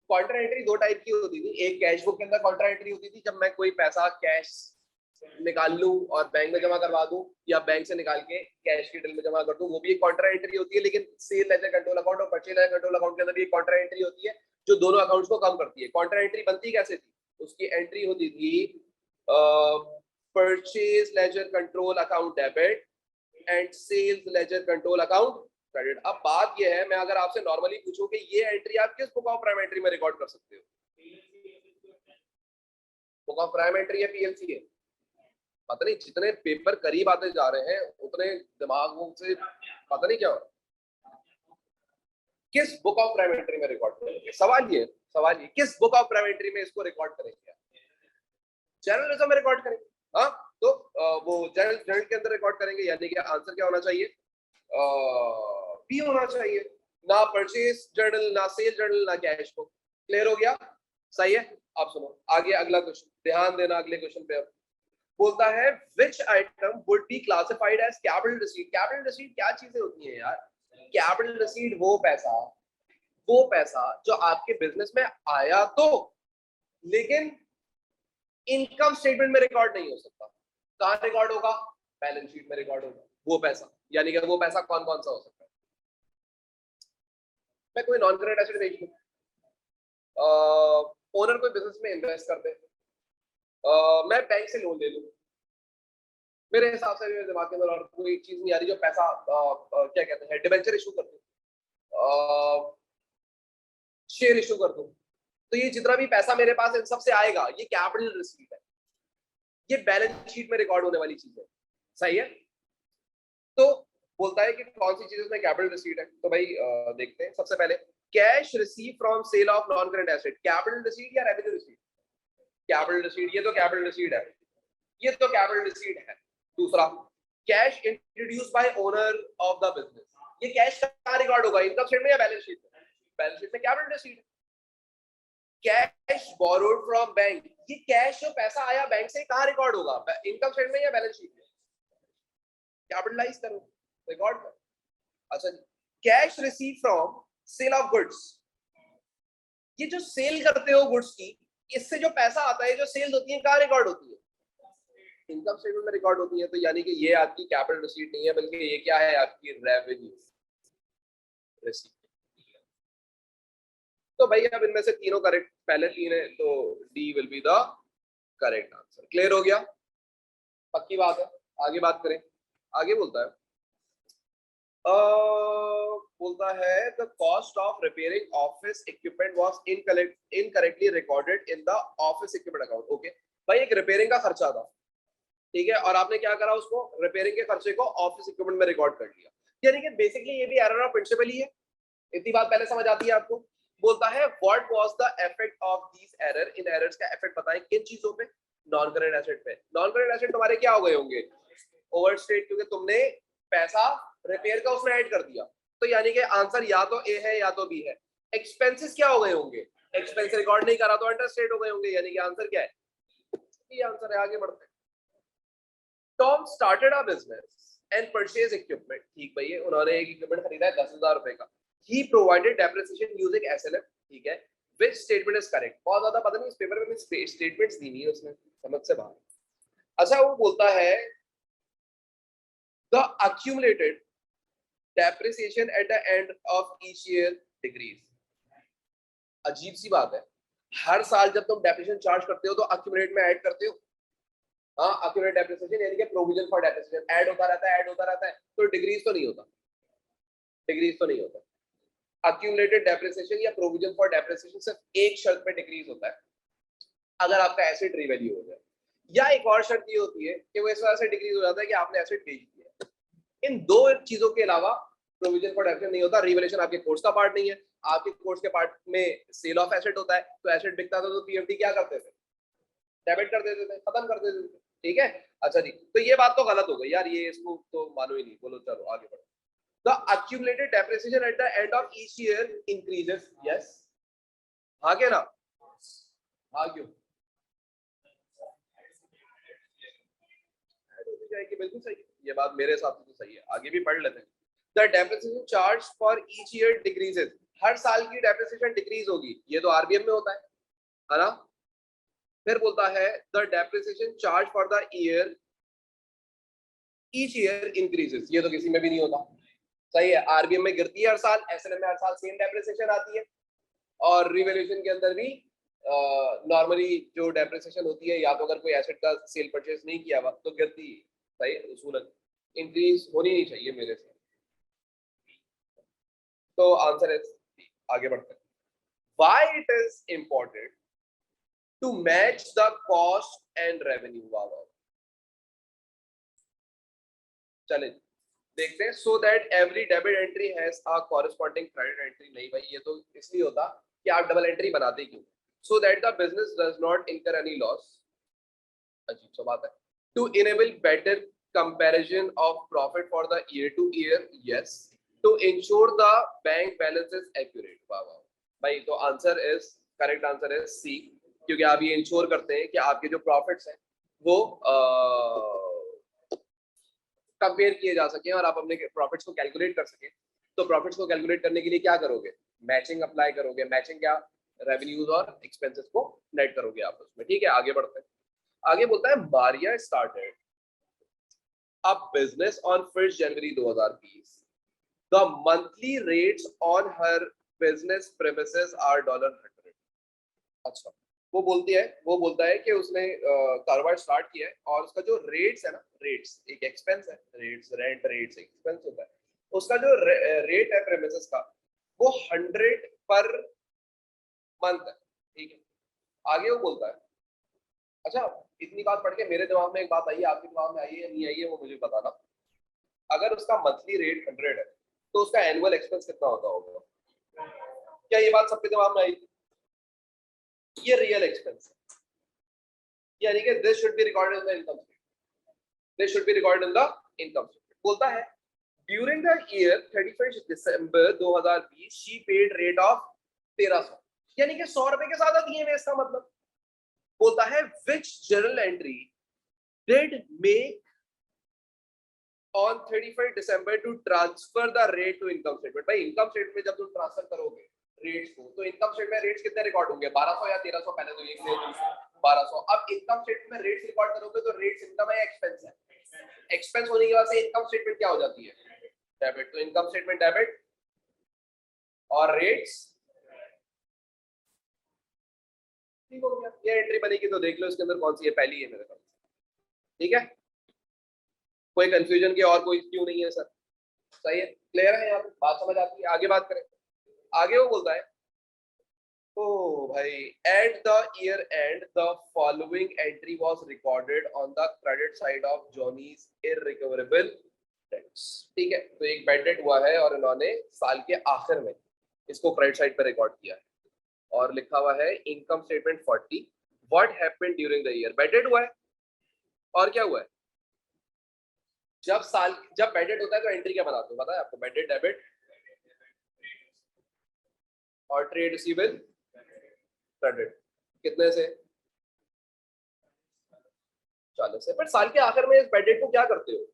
S1: contra entry दो टाइप की होती थी. एक कैश बुक के अंदर contra entry होती थी, जब मैं कोई पैसा कैश निकाल लूं और बैंक में जमा करवा दूं, या बैंक से निकाल के कैश की डिल में जमा कर दूं, वो भी एक कॉन्ट्रा एंट्री होती है. लेकिन सेल लेजर कंट्रोल अकाउंट और परचेज लेजर कंट्रोल अकाउंट के अंदर भी एक कॉन्ट्रा एंट्री होती है जो दोनों अकाउंट्स को कम करती है. कॉन्ट्रा एंट्री बनती कैसे थी? उसकी एंट्री होती थी purchase ledger control account debit and sales ledger control account credit. अब बात ये है, मैं अगर आपसे नॉर्मली पूछूं कि ये एंट्री आप किस बुक ऑफ प्राइम एंट्री में रिकॉर्ड कर सकते हो? बुक ऑफ प्राइम एंट्री है, पीएलसी है? पता नहीं, जितने पेपर करीब आते जा रहे हैं उतने दिमागों से पता नहीं क्या हो. किस बुक ऑफ प्राइम एंट्री में रिकॉर्ड करेंगे? सवाल ये किस बुक ऑफ प्राइम एंट्री में इसको रिकॉर्ड करेंगे? जर्नलिज्म में रिकॉर्ड करेंगे. हाँ, तो वो जर्नल के अंदर रिकॉर्ड करेंगे. यानी कि आंसर क्या होना चाहिए? बी होना चाहिए. ना परचेज जर्नल, ना सेल जर्नल, ना कैश बुक. क्लियर हो गया? सही है. अब सुनो आगे अगला क्वेश्चन, ध्यान देना अगले क्वेश्चन पे. अब बोलता है which item would be classified as capital receipt. capital receipt क्या चीजें होती हैं यार? capital receipt वो पैसा जो आपके बिजनेस में आया तो, लेकिन इनकम स्टेटमेंट में रिकॉर्ड नहीं हो सकता. कहाँ रिकॉर्ड होगा? बैलेंस शीट में रिकॉर्ड होगा वो पैसा. यानी कि वो पैसा कौन कौन सा हो सकता है? मैं कोई नॉन करेंट एसेट बेच दूं, ओनर कोई बिजनेस में इन्वेस्ट कर दे, मैं बैंक से लोन ले लूं. मेरे हिसाब से मेरे दिमाग के अंदर और कोई चीज नहीं आ रही जो पैसा क्या कहते हैं, डिबेंचर इशू कर दूं, शेयर इशू कर दूं. तो ये जितना भी पैसा मेरे पास इन सब से आएगा, ये कैपिटल रिसीट है. ये बैलेंस शीट में रिकॉर्ड होने वाली चीज है, सही है। तो बोलता है कि कौन सी चीज में कैपिटल रिसीट है। तो भाई देखते हैं। सबसे पहले cash receive from sale of non current asset, capital receipt या रेवेन्यू रिसीट? कैपिटल रिसीट, ये तो कैपिटल रिसीट है, ये तो कैपिटल रिसीट है। दूसरा, cash introduce by owner of the business, ये कैश कहां रिकॉर्ड होगा, इनकम स्टेटमेंट या बैलेंस शीट में? बैलेंस शीट में कैपिटल रिसीट है। कैश बोरोड फ्रॉम बैंक, ये कैश जो पैसा आया बैंक से कहां रिकॉर्ड होगा, इनकम स्टेटमेंट या बैलेंस शीट में? कैपिटलाइज करो, रिकॉर्ड करो। अच्छा, cash receive from sale of goods, ये जो सेल करते हो गुड्स की, इससे जो पैसा आता है, जो सेल्स होती है, कहां रिकॉर्ड होती है? इनकम स्टेटमेंट में रिकॉर्ड होती है। तो यानी कि ये आपकी कैपिटल रिसीट नहीं है, बल्कि ये क्या है, आपकी रेवेन्यू रिसीट। तो भाई अब इनमें से तीनों करेक्ट, पहले तीन है, तो D will be the correct answer. Clear हो गया, पक्की बात है। आगे बात करें। आगे बोलता है the cost of repairing office equipment was incorrectly recorded in the office equipment account. Okay भाई, एक रिपेयरिंग का खर्चा था, ठीक है, और आपने क्या करा, उसको रिपेयरिंग के खर्चे को ऑफिस इक्विपमेंट में रिकॉर्ड कर लिया। यानी कि बेसिकली ये भी एरर ऑफ प्रिंसिपल ही है। इतनी बात पहले समझ आती है आपको। बोलता है what was the effect of this error, in errors का इफेक्ट बताएं किन चीजों पे, नॉन करंट एसेट पे। नॉन करंट एसेट तुम्हारे क्या हो गए होंगे, ओवरस्टेट, क्योंकि तुमने पैसा रिपेयर का उसमें ऐड कर दिया। तो यानी कि आंसर या तो ए है या तो बी है। एक्सपेंसेस क्या हो गए होंगे, एक्सपेंस रिकॉर्ड नहीं करा तो अंडरस्टेट हो गए होंगे, यानी कि आंसर क्या है, ये आंसर है। आगे बढ़ते हैं। Tom started a business and purchase equipment, ठीक भाई, उन्होंने एक इक्विपमेंट खरीदा है 10,000 रुपए का। ही प्रोवाइडेड डेप्रिसिएशन यूजिंग एसएलएफ, ठीक है, विच स्टेटमेंट इज करेक्ट। बहुत ज्यादा पता नहीं, इस पेपर में स्टेटमेंट्स दी नहीं है उसने, समझ से बाहर। अच्छा, वो बोलता है the accumulated depreciation at the end of each year decrease। अजीब सी बात है, हर साल जब तुम डेप्रिसिएशन चार्ज करते हो तो accumulate में ऐड करते हो। हाँ, accumulate depreciation यानी कि प्रोविजन फॉर डेप्रिसिएशन ऐड होता रहता है, ऐड होता रहता है, तो डिक्रीज तो नहीं होता, डिक्रीज तो नहीं होता। accumulated depreciation या प्रोविजन फॉर डेप्रिसिएशन सिर्फ एक शर्त पे डिक्रीज होता है, अगर आपका एसेट रीवैल्यू हो जाए, या एक और शर्त ये होती है कि वो इस वजह से डिक्रीज हो जाता है कि आपने एसेट बेच दिया। इन दो चीजों के अलावा प्रोविजन फॉर डेप्रिसिएशन नहीं होता। रिवैल्यूएशन आपके कोर्स का पार्ट नहीं है, आपके कोर्स के पार्ट में सेल ऑफ एसेट होता है। तो एसेट बिकता था तो पीएफडी क्या करते थे, डेबिट कर देते थे, खत्म कर देते थे, ठीक है। अच्छा जी, तो ये बात तो गलत हो गई यार, ये इसको तो मानो ही नहीं। बोलो, चलो आगे बढ़ो। The accumulated depreciation at the end of each year increases, yes, हाँ क्या ना, हाँ क्यों ऐड होती जाएगी, बिल्कुल सही है, ये बात मेरे हिसाब से तो सही है। आगे भी पढ़ लेते हैं। The depreciation charge for each year decreases, हर साल की डेप्रिसिएशन डिक्रीज होगी, ये तो आरबीएम में होता है ना। फिर बोलता है the depreciation charge for the year each year increases, ये तो किसी में भी नहीं होता, सही है। आरबीएम में गिरती है हर साल, एसएलएम में हर साल सेम डेप्रिसिएशन आती है, और रिवैल्यूएशन के अंदर भी नॉर्मली जो डेप्रिसिएशन होती है, या तो अगर कोई एसेट का सेल परचेज नहीं किया हुआ तो गिरती है, सही उसूलन इंक्रीज होनी नहीं चाहिए मेरे से। तो आंसर है, आगे बढ़ते हैं। Why it is important to match the cost and revenue, वाह, चले देखते हैं। So that every debit entry has a corresponding credit entry, नहीं भाई, ये तो इसलिए होता कि आप डबल एंट्री बनाते क्यों, so that the business does not incur any loss, अजीब सा बात है। To enable better comparison of profit for the year to year, yes, to ensure the bank balance is accurate, वाह वाह भाई। तो answer is, correct answer is C, क्योंकि आप ये इंश्योर करते हैं कि आपके जो प्रॉफिट्स हैं वो कंपेयर किए जा सके और आप अपने प्रॉफिट्स को कैलकुलेट कर सके। तो प्रॉफिट्स को कैलकुलेट करने के लिए क्या करोगे, मैचिंग अप्लाई करोगे। मैचिंग क्या, रेवेन्यूज और एक्सपेंसेस को नेट करोगे आप उसमें, ठीक है। आगे बढ़ते हैं। आगे बोलता है Maria started a business on 1 January 2020, the monthly rates on her business premises are $100। अच्छा, वो बोलता है कि उसने कारोबार स्टार्ट किया है और उसका जो रेट्स है ना, रेट्स एक एक्सपेंस है, रेट्स रेंट रेट्स एक्सपेंस होता है, उसका जो रेट है प्रेमिसेस का वो 100 पर मंथ है, ठीक है। आगे वो बोलता है अच्छा, इतनी बात पढ़ के मेरे दिमाग में एक बात आई है, आपके दिमाग में आई है या नहीं आई है वो मुझे बताना। अगर उसका मंथली रेट 100 है तो उसका एनुअल एक्सपेंस कितना होता होगा? क्या ये बात सबके दिमाग में आई? ये रियल एक्सपेंस है, यानी कि this should be recorded in the income statement, this should be recorded in the income statement. बोलता है during the year 31 December 2020 she paid rate of 1300, यानी कि 100 रुपए के ज्यादा दिए हुए, इसका मतलब। बोलता है which journal entry did make on 31 December to transfer the rate to income statement. भाई इनकम स्टेटमेंट में जब तुम ट्रांसफर करोगे रेट्स को, तो इनकम स्टेटमेंट में रेट्स कितने रिकॉर्ड होंगे? 1200 या 1300? पहले तो ये क्लियर करो, 1200। अब इनकम स्टेटमेंट में रेट्स रिकॉर्ड करोगे तो रेट्स इनकम है एक्सपेंस है? एक्सपेंस होने की वजह से इनकम स्टेटमेंट क्या हो जाती है? डेबिट। तो इनकम स्टेटमेंट डेबिट और रेट्स ठीक हो गया। ये एंट्री बनेगी तो देख लो इसके अंदर कौन सी है, पहली है मेरे पास। ठीक है, कोई कंफ्यूजन की और कोई क्यों नहीं है सर? सही है, क्लियर है, यहाँ पे बात समझ आती है। आगे बात करें। आगे वो बोलता है ओ भाई, at the year end the following entry was recorded on the credit side of Johnny's irrecoverable debts. ठीक है, तो एक बैड डेट हुआ है और इन्होंने साल के आखिर में इसको क्रेडिट साइड पर रिकॉर्ड किया है और लिखा हुआ है income statement 40। What happened during the year? Bad debt हुआ है और क्या हुआ है? जब बैड डेट होता है तो एंट्री क्या बनाते हो पता है आपको? बैड डेट डेबिट और ट्रेड रिसीवेबल क्रेडिट। कितने से? 40 से। पर साल के आखिर में इस बैड डेट को क्या करते हो?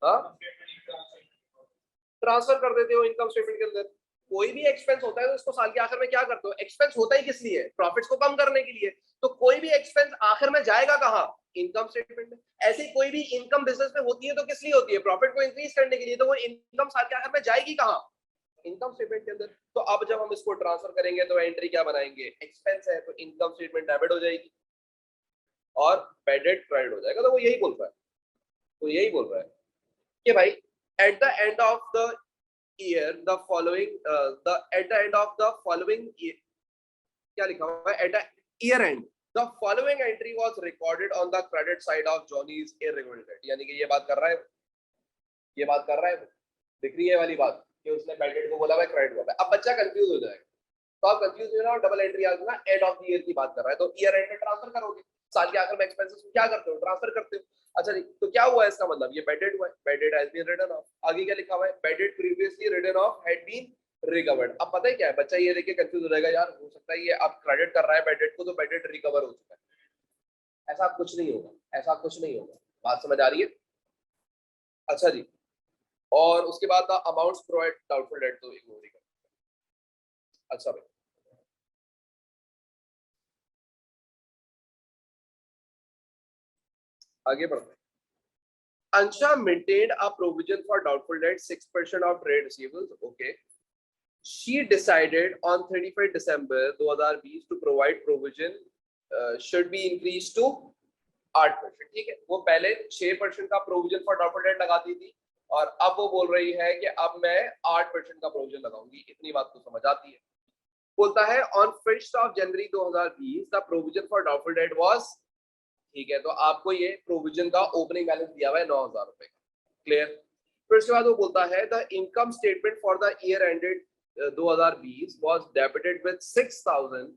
S1: हाँ, ट्रांसफर कर देते हो इनकम स्टेटमेंट के अंदर। कोई भी एक्सपेंस होता है तो इसको साल के आखिर में क्या करते हो? एक्सपेंस होता ही किस लिए? प्रॉफिट्स को कम करने के लिए। तो कोई भी एक्सपेंस आखिर में जाएगा कहाँ? इनकम स्टेटमेंट में। ऐसे कोई भी इनकम बिजनेस में होती है तो किस लिए होती है? प्रॉफिट को इंक्रीज करने के लिए। तो वो इनकम साल के आखिर में जाएगी कहाँ? इनकम स्टेटमेंट के अंदर। तो अब जब हम इसको ट्रांसफर करेंगे तो एंट्री क्या बनाएंगे? एक्सपेंस है तो इनकम स्टेटमेंट डेबिट हो जाएगी और बैड डेट क्रेडिट हो जाएगा। तो वो यही बोल रहा है, वो यही बोल रहा है कि भाई at the end of the year the following at the end of the following year, क्या लिखा हुआ है? at the year end the following entry was recorded on the credit side of Johnny's irregular debt। यानी कि ये बात कर रहा है, ये बात कर रहा है, दिख रही है वाली बात कि उसने बैड डेट को बोला हुआ है, क्रेडिट हुआ है। अब बच्चा कंफ्यूज हो जाएगा, तो आप कंफ्यूज हो ना, डबल एंट्री आ जाना, एंड ऑफ द ईयर की बात कर रहा है तो ईयर एंड में ट्रांसफर करोगे। साल के आखिर में एक्सपेंसेस क्या करते हो? ट्रांसफर करते हो। अच्छा जी, तो क्या हुआ है इसका मतलब? ये बैड डेट हुआ है, bad debt has been written off. आगे क्या लिखा हुआ है? Bad debt previously written off had been recovered. अब पता है क्या है, बच्चा ये देख के कंफ्यूज हो जाएगा, यार हो सकता है ये अब क्रेडिट कर रहा है बैड डेट को तो बैड डेट रिकवर हो चुका है। ऐसा कुछ नहीं होगा, ऐसा कुछ नहीं होगा। बात समझ आ रही है? अच्छा जी, और उसके बाद the amounts provide doubtful debt तो इग्नोर ही कर। अच्छा भाई, आगे बढ़ते हैं। Ansha maintained a provision for doubtful debt 6% of trade receivables. Okay. She decided on 31 December 2020 to provide provision should be increased to 8%। ठीक है, वो पहले 6% का प्रोविजन फॉर डाउटफुल डेट लगाती थी और अब वो बोल रही है कि अब मैं 8% का प्रोविजन लगाऊंगी। इतनी बात तो समझ आती है। बोलता है on 1 January 2020 the provision for doubtful debt was, ठीक है, तो आपको ये प्रोविजन का ओपनिंग बैलेंस दिया हुआ है 9,000 रुपए का। क्लियर? फिर उसके बाद वो बोलता है the income statement for the year ended 2020 was debited with 6,000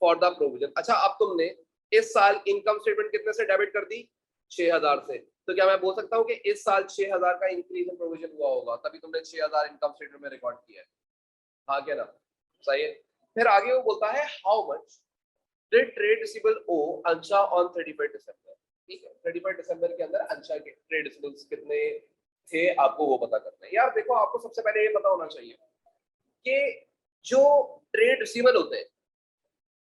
S1: for the provision. अच्छा, अब तुमने इस साल इनकम स्टेटमेंट कितने से डेबिट कर दी? 6,000 से। तो क्या मैं बोल सकता हूँ कि इस साल 6,000 का इंक्रीज इन प्रोविजन हुआ होगा, तभी तुमने 6,000 इनकम स्टेटमेंट में रिकॉर्ड किया है? हाँ क्या ना? सही है। फिर आगे वो बोलता है how much did trade receivable owe Ansha on 31 December. ठीक है, 31 दिसंबर के अंदर अंशा के ट्रेड रिसीवेबल्स कितने थे आपको वो पता करना है। यार देखो, आपको सबसे पहले ये पता होना चाहिए कि जो ट्रेड रिसीवेबल होते हैं,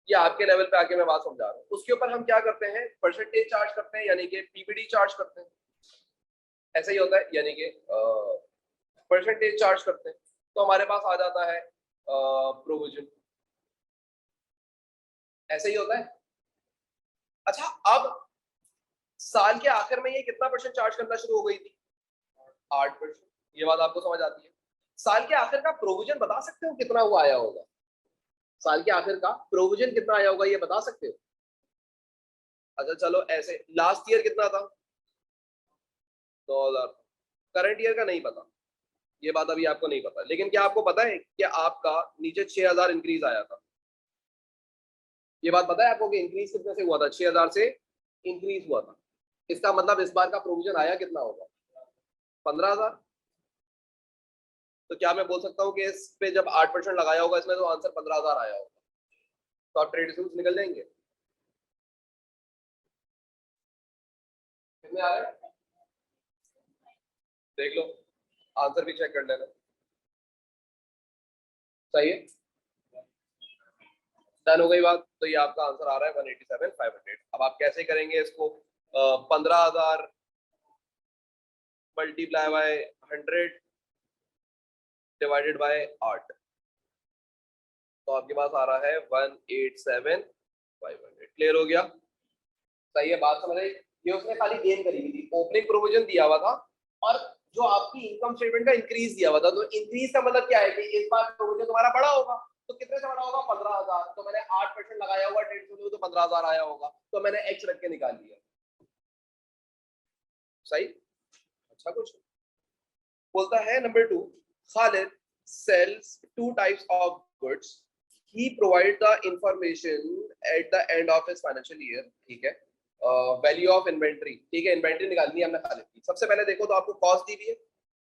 S1: ये आपके लेवल पे आके मैं बात समझा रहा हूँ, उसके ऊपर हम क्या करते हैं? परसेंटेज चार्ज करते हैं, यानी कि पीबीडी चार्ज करते हैं। ऐसा ही होता है, यानी कि परसेंटेज चार्ज करते हैं। तो हमारे पास आ जाता है प्रोविजन। ऐसा ही होता है। अच्छा, अब साल के आखिर में ये कितना परसेंट चार्ज करना शुरू हो गई थी? 8%। ये बात आपको समझ आती है? साल के आखिर का प्रोविजन बता सकते हो कितना हुआ आया होगा? साल के आखिर का प्रोविजन कितना आया होगा ये बता सकते हो? अच्छा चलो ऐसे, लास्ट ईयर कितना था? 9,000। करंट ईयर का नहीं पता, ये बात अभी आपको नहीं पता, लेकिन क्या आपको पता है कि आपका नीचे 6,000 इंक्रीज आया था? ये बात पता है आपको कि इंक्रीज कितने से हुआ था? 6,000 से इंक्रीज हुआ था। इसका मतलब इस बार का प्रोविजन आया कितना होगा? 15,000। तो क्या मैं बोल सकता हूँ कि इस पे जब 8% लगाया होगा इसमें, तो आंसर 15,000 आया होगा? तो आप ट्रेड रिसीव्स निकल जाएंगे। कितने आ रहे हैं देख लो, आंसर भी चेक कर लेना। सही है, डन हो गई बात। तो ये आपका आंसर आ रहा है 187,500। अब आप कैसे करेंगे इसको? 15,000 मल्टीप्लाई बाय 100 डिवाइडेड बाय 8, तो आपके पास आ रहा है 187,500। क्लियर हो गया? सही है, बात समझ आई? ये उसने खाली गेन करी हुई थी, ओपनिंग प्रोविजन दिया हुआ था और जो आपकी इनकम स्टेटमेंट का इंक्रीज दिया हुआ था। तो इंक्रीज का मतलब क्या है कि इस बार प्रोविजन तुम्हारा बड़ा होगा। तो कितने से बड़ा होगा? 15,000। तो मैंने 8% लगाया हुआ ट्रेड में, तो 15,000 आया होगा, तो मैंने एक्स रख के निकाल लिया। सही, अच्छा कुछ बोलता है। Number 2, Khalid sells two types of goods. He provide the information at the end of his financial year. ठीक है, वैल्यू ऑफ इन्वेंट्री। ठीक है, इन्वेंट्री निकालनी है हमने खालिद की। सबसे पहले देखो तो आपको कॉस्ट दी हुई है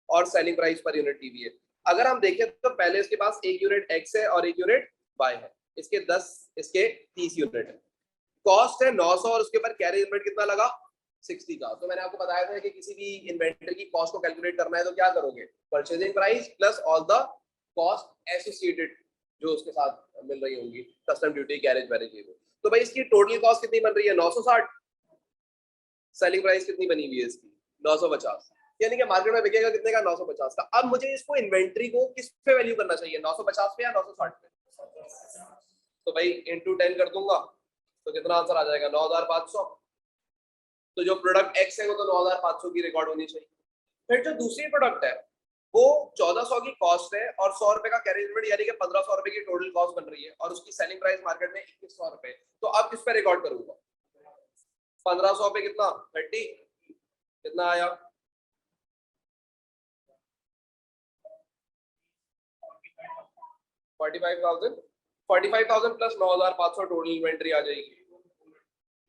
S1: और सेलिंग प्राइस पर यूनिट दी हुई है। अगर हम देखें तो पहले इसके पास एक यूनिट एक्स है और एक यूनिट वाई है। इसके 10, इसके 30 यूनिट है। कॉस्ट है 900 और उसके ऊपर कैरी इन्वेंट कितना लगा? 60 का। तो मैंने आपको बताया था कि किसी भी इन्वेंटरी की कॉस्ट को कैलकुलेट करना है तो क्या करोगे? Purchasing price plus all the cost associated जो उसके साथ मिल रही होंगी, कस्टम ड्यूटी, गैरेज वैरेज, ये। तो भाई इसकी टोटल कॉस्ट कितनी बन रही है? 960। सेलिंग प्राइस कितनी बनी हुई है इसकी? 950। यानी कि मार्केट में बिकेगा कितने का? 950 का। अब मुझे इसको इन्वेंट्री को किस पे वैल्यू करना चाहिए? 950 पे या 960 पे? तो भाई इंटू 10 कर दूंगा तो कितना आंसर आ जाएगा? 9,500। तो जो प्रोडक्ट एक्स है वो तो 9,500 की रिकॉर्ड होनी चाहिए। फिर जो दूसरी प्रोडक्ट है वो 1,400 की कॉस्ट है और 100 रुपए का कैरेज इन्वेंट, यानी कि 1,500 रुपए की टोटल कॉस्ट बन रही है और उसकी सेलिंग प्राइस मार्केट में 2,100 रुपए। तो अब किस पे रिकॉर्ड करूंगा? 1,500 पे कितना? 30। कितना आया? 45,000। 45,000 प्लस 9,500 टोटल इन्वेंट्री आ जाएगी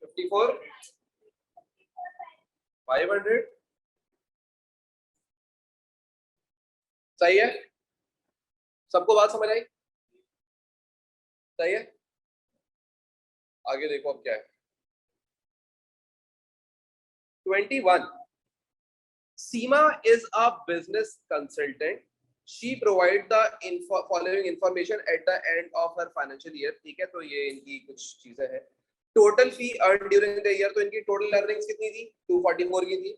S1: 54,500। सही है, सबको बात समझ आई? सही है, आगे देखो अब क्या है। 21, Seema is a business consultant. She provide the following information at the end of her financial year. ठीक है, तो ये इनकी कुछ चीजें हैं। Total fee earn during the year, तो इनकी टोटल अर्निंग्स कितनी थी? 244 की थी।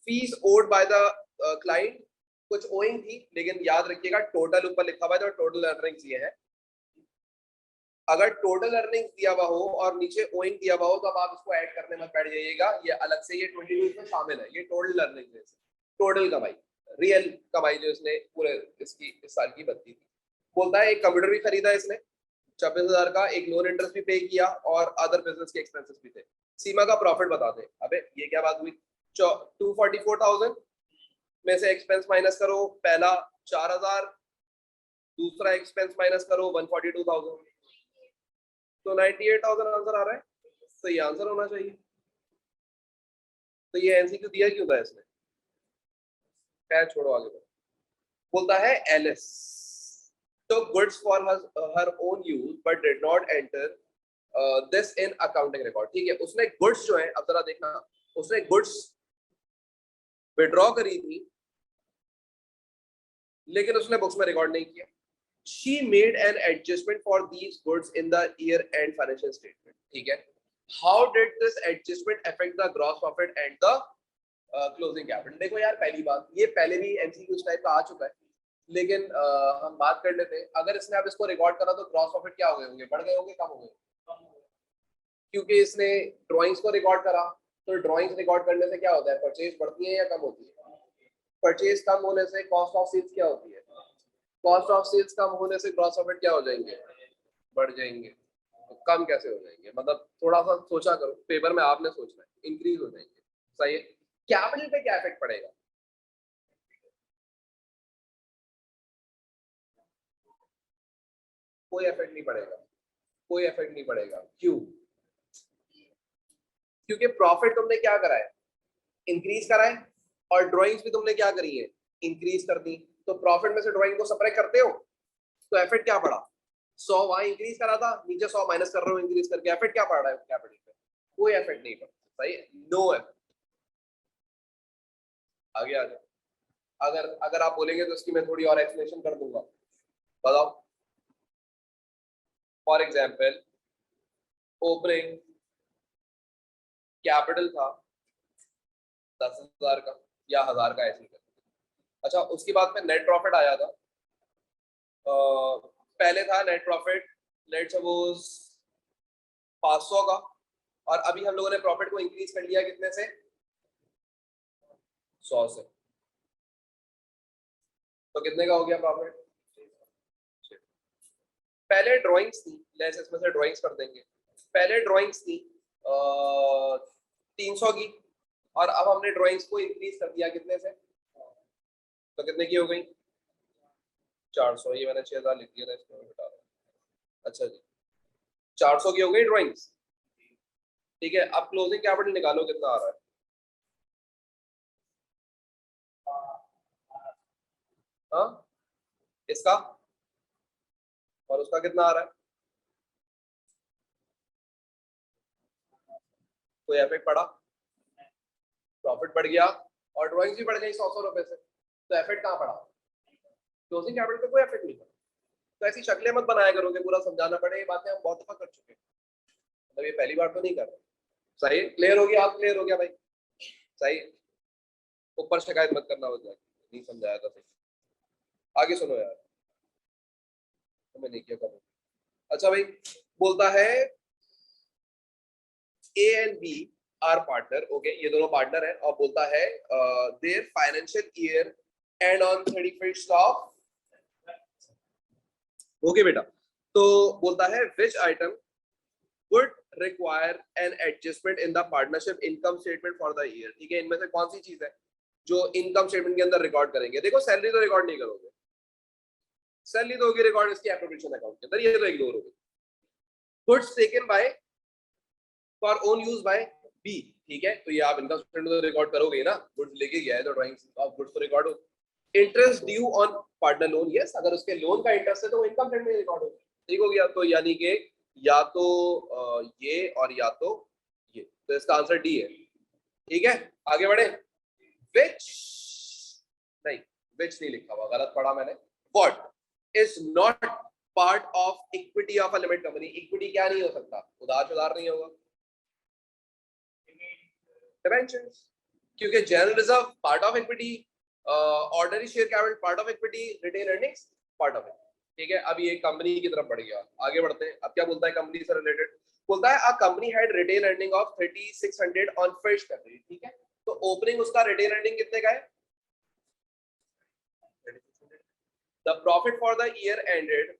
S1: Fees owed by the client, कुछ ओइंग थी, लेकिन याद रखिएगा टोटल ऊपर लिखा हुआ है तो टोटल अर्निंग्स ये है। अगर टोटल अर्निंग्स दिया हुआ हो और नीचे ओइंग दिया हुआ हो तो अब आप इसको ऐड करने मत बैठ जाइएगा, ये अलग से, ये 22 में शामिल है। ये टोटल अर्निंग्स है, टोटल कमाई, रियल कमाई जो इसने पूरे इसकी इस साल की बनती थी। बोलता है एक कंप्यूटर भी खरीदा इसने 26,000 का, एक लोन इंटरेस्ट भी पे किया और अदर बिजनेस के एक्सपेंसेस भी थे। सीमा का प्रॉफिट बता दे। अबे ये क्या बात हुई? 244,000 में से एक्सपेंस माइनस करो, पहला 4,000, दूसरा एक्सपेंस माइनस करो 142,000, तो 98,000 आंसर आ रहा है। तो ये आंसर होना चाहिए। तो ये एमसीक्यू दिया क्यों था इसने? खैर छोड़ो, आगे बढ़ो। बोलता है एलिस तो goods for her own use but did not enter this in accounting record. ठीक है, उसने गुड्स जो है, अब जरा देखना, उसने गुड्स विड्रॉ करी थी लेकिन उसने बुक्स में रिकॉर्ड नहीं किया। She made an adjustment for these goods in the year-end financial statement. ठीक है, how did this adjustment affect the gross profit and the closing capital? देखो यार, पहली बात, ये पहले भी एमसीक्यू टाइप का आ चुका है, लेकिन हम बात कर लेते हैं। अगर इसने अब इसको रिकॉर्ड करा तो ग्रॉस प्रॉफिट क्या हो गए होंगे? बढ़ गए होंगे, कम हो गए? क्योंकि इसने ड्रॉइंग्स को रिकॉर्ड करा। तो ड्रॉइंग्स रिकॉर्ड करने से क्या होता है? परचेज बढ़ती है या कम होती है? परचेज कम होने से कॉस्ट ऑफ सेल्स क्या होती है? कॉस्ट ऑफ सेल्स कम होने से ग्रॉस प्रॉफिट क्या हो जाएंगे? बढ़ जाएंगे। तो कम कैसे हो जाएंगे, मतलब थोड़ा सा सोचा करो, पेपर में आपने सोचना है, इंक्रीज हो जाएंगे। सही है। कैपिटल पे क्या इफेक्ट पड़ेगा? कोई इफेक्ट नहीं पड़ेगा, कोई इफेक्ट नहीं पड़ेगा। क्यों? क्योंकि प्रॉफिट तुमने क्या करा है, इंक्रीज करा है, और ड्राइंग्स भी तुमने क्या करी है, इंक्रीज कर दी। तो प्रॉफिट में से ड्राइंग को सब्ट्रैक्ट करते हो, तो इफेक्ट क्या पड़ा? 100 वहां इंक्रीज करा था, नीचे 100 माइनस कर रहे हो इंक्रीज करके, इफेक्ट क्या पड़ रहा है कैपिटल पे? कोई इफेक्ट नहीं पड़ा। सही है, नो इफेक्ट। आगे आ जाओ। अगर अगर आप बोलेंगे तो इसकी मैं थोड़ी और एक्सप्लेनेशन कर दूंगा। बताओ। फॉर एग्जाम्पल, ओपनिंग कैपिटल था 10,000 का या 1,000 का, ऐसे ही कर। अच्छा, उसके बाद में नेट प्रॉफिट आया था। पहले था नेट प्रॉफिट, लेट सपोज 500 का, और अभी हम लोगों ने प्रॉफिट को इंक्रीज कर लिया कितने से? 100 से। तो कितने का हो गया प्रॉफिट? पहले ड्राइंग्स थी, लेस इसमें से ड्राइंग्स कर देंगे। पहले ड्राइंग्स थी 300 की, और अब हमने ड्राइंग्स को इंक्रीज कर दिया कितने से? तो कितने की हो गई? 400। ये मैंने 6,000 लिख दिया था, इसमें मैं बता रहा हूँ। अच्छा जी, 400 की हो गई ड्राइंग्स। ठीक है, अब क्लोजिंग कैपिटल निकालो, कितना आ रहा है? हाँ, इसका और उसका कितना आ रहा है? कोई इफेक्ट पड़ा? प्रॉफिट बढ़ गया और ड्राइंग्स भी बढ़ गई 100 रुपए से, तो इफेक्ट कहाँ पड़ा? क्लोजिंग कैपिटल पे कोई इफेक्ट नहीं पड़ा। तो ऐसी शक्लें मत बनाया करोगे, पूरा समझाना पड़े, ये बातें हम बहुत दफा कर चुके हैं, मतलब ये पहली बार तो नहीं कर रहे। सही, क्लियर हो गया? आप क्लियर हो गया भाई? सही। ऊपर शिकायत मत करना, हो जाए नहीं समझाया था सही। आगे सुनो यार, तो मैं नहीं किया करूँ। अच्छा भाई, बोलता है A and B are partner, okay, ये दोनों पार्टनर है, और बोलता है their financial year end on 31st of, okay बेटा। तो बोलता है which item would require an adjustment in the partnership income statement for the year. ठीक है, इनमें से कौन सी चीज है जो इनकम स्टेटमेंट के अंदर रिकॉर्ड करेंगे? देखो, सैलरी तो रिकॉर्ड नहीं करोगे, सैलरी तो होगी रिकॉर्ड इसकी एप्रोप्रिएशन अकाउंट के अंदर, ये तो इग्नोर होगी। Goods taken by for own use by B, ठीक है, तो ये आप इनकम स्टेटमेंट तो रिकॉर्ड करोगे ना, गुड्स लेके गया है तो ड्राइंग ऑफ गुड्स तो रिकॉर्ड हो। Interest due on partner loan, yes, अगर उसके लोन का इंटरेस्ट है तो वो इनकम स्टेटमेंट में रिकॉर्ड होगा। ठीक हो गया? तो यानी कि या तो ये और या तो ये, तो इसका आंसर डी है। ठीक है, आगे बढ़े। विच, नहीं, विच नहीं लिखा हुआ, गलत पढ़ा मैंने। What is not part of equity of a limited company. Equity क्या नहीं हो सकता? उधार सुधार नहीं होगा, डिबेंचर्स, क्योंकि general reserve part of equity, ordinary share capital part of equity, retained earnings part of equity. ठीक है, अब ये कंपनी की तरफ बढ़ गया, आगे बढ़ते हैं। अब क्या बोलता है कंपनी से रिलेटेड? बोलता है a company had retained earning of 3600 on 1st February। ठीक है, तो ओपनिंग उसका रिटेन अर्निंग कितने का है? The profit for the year ended,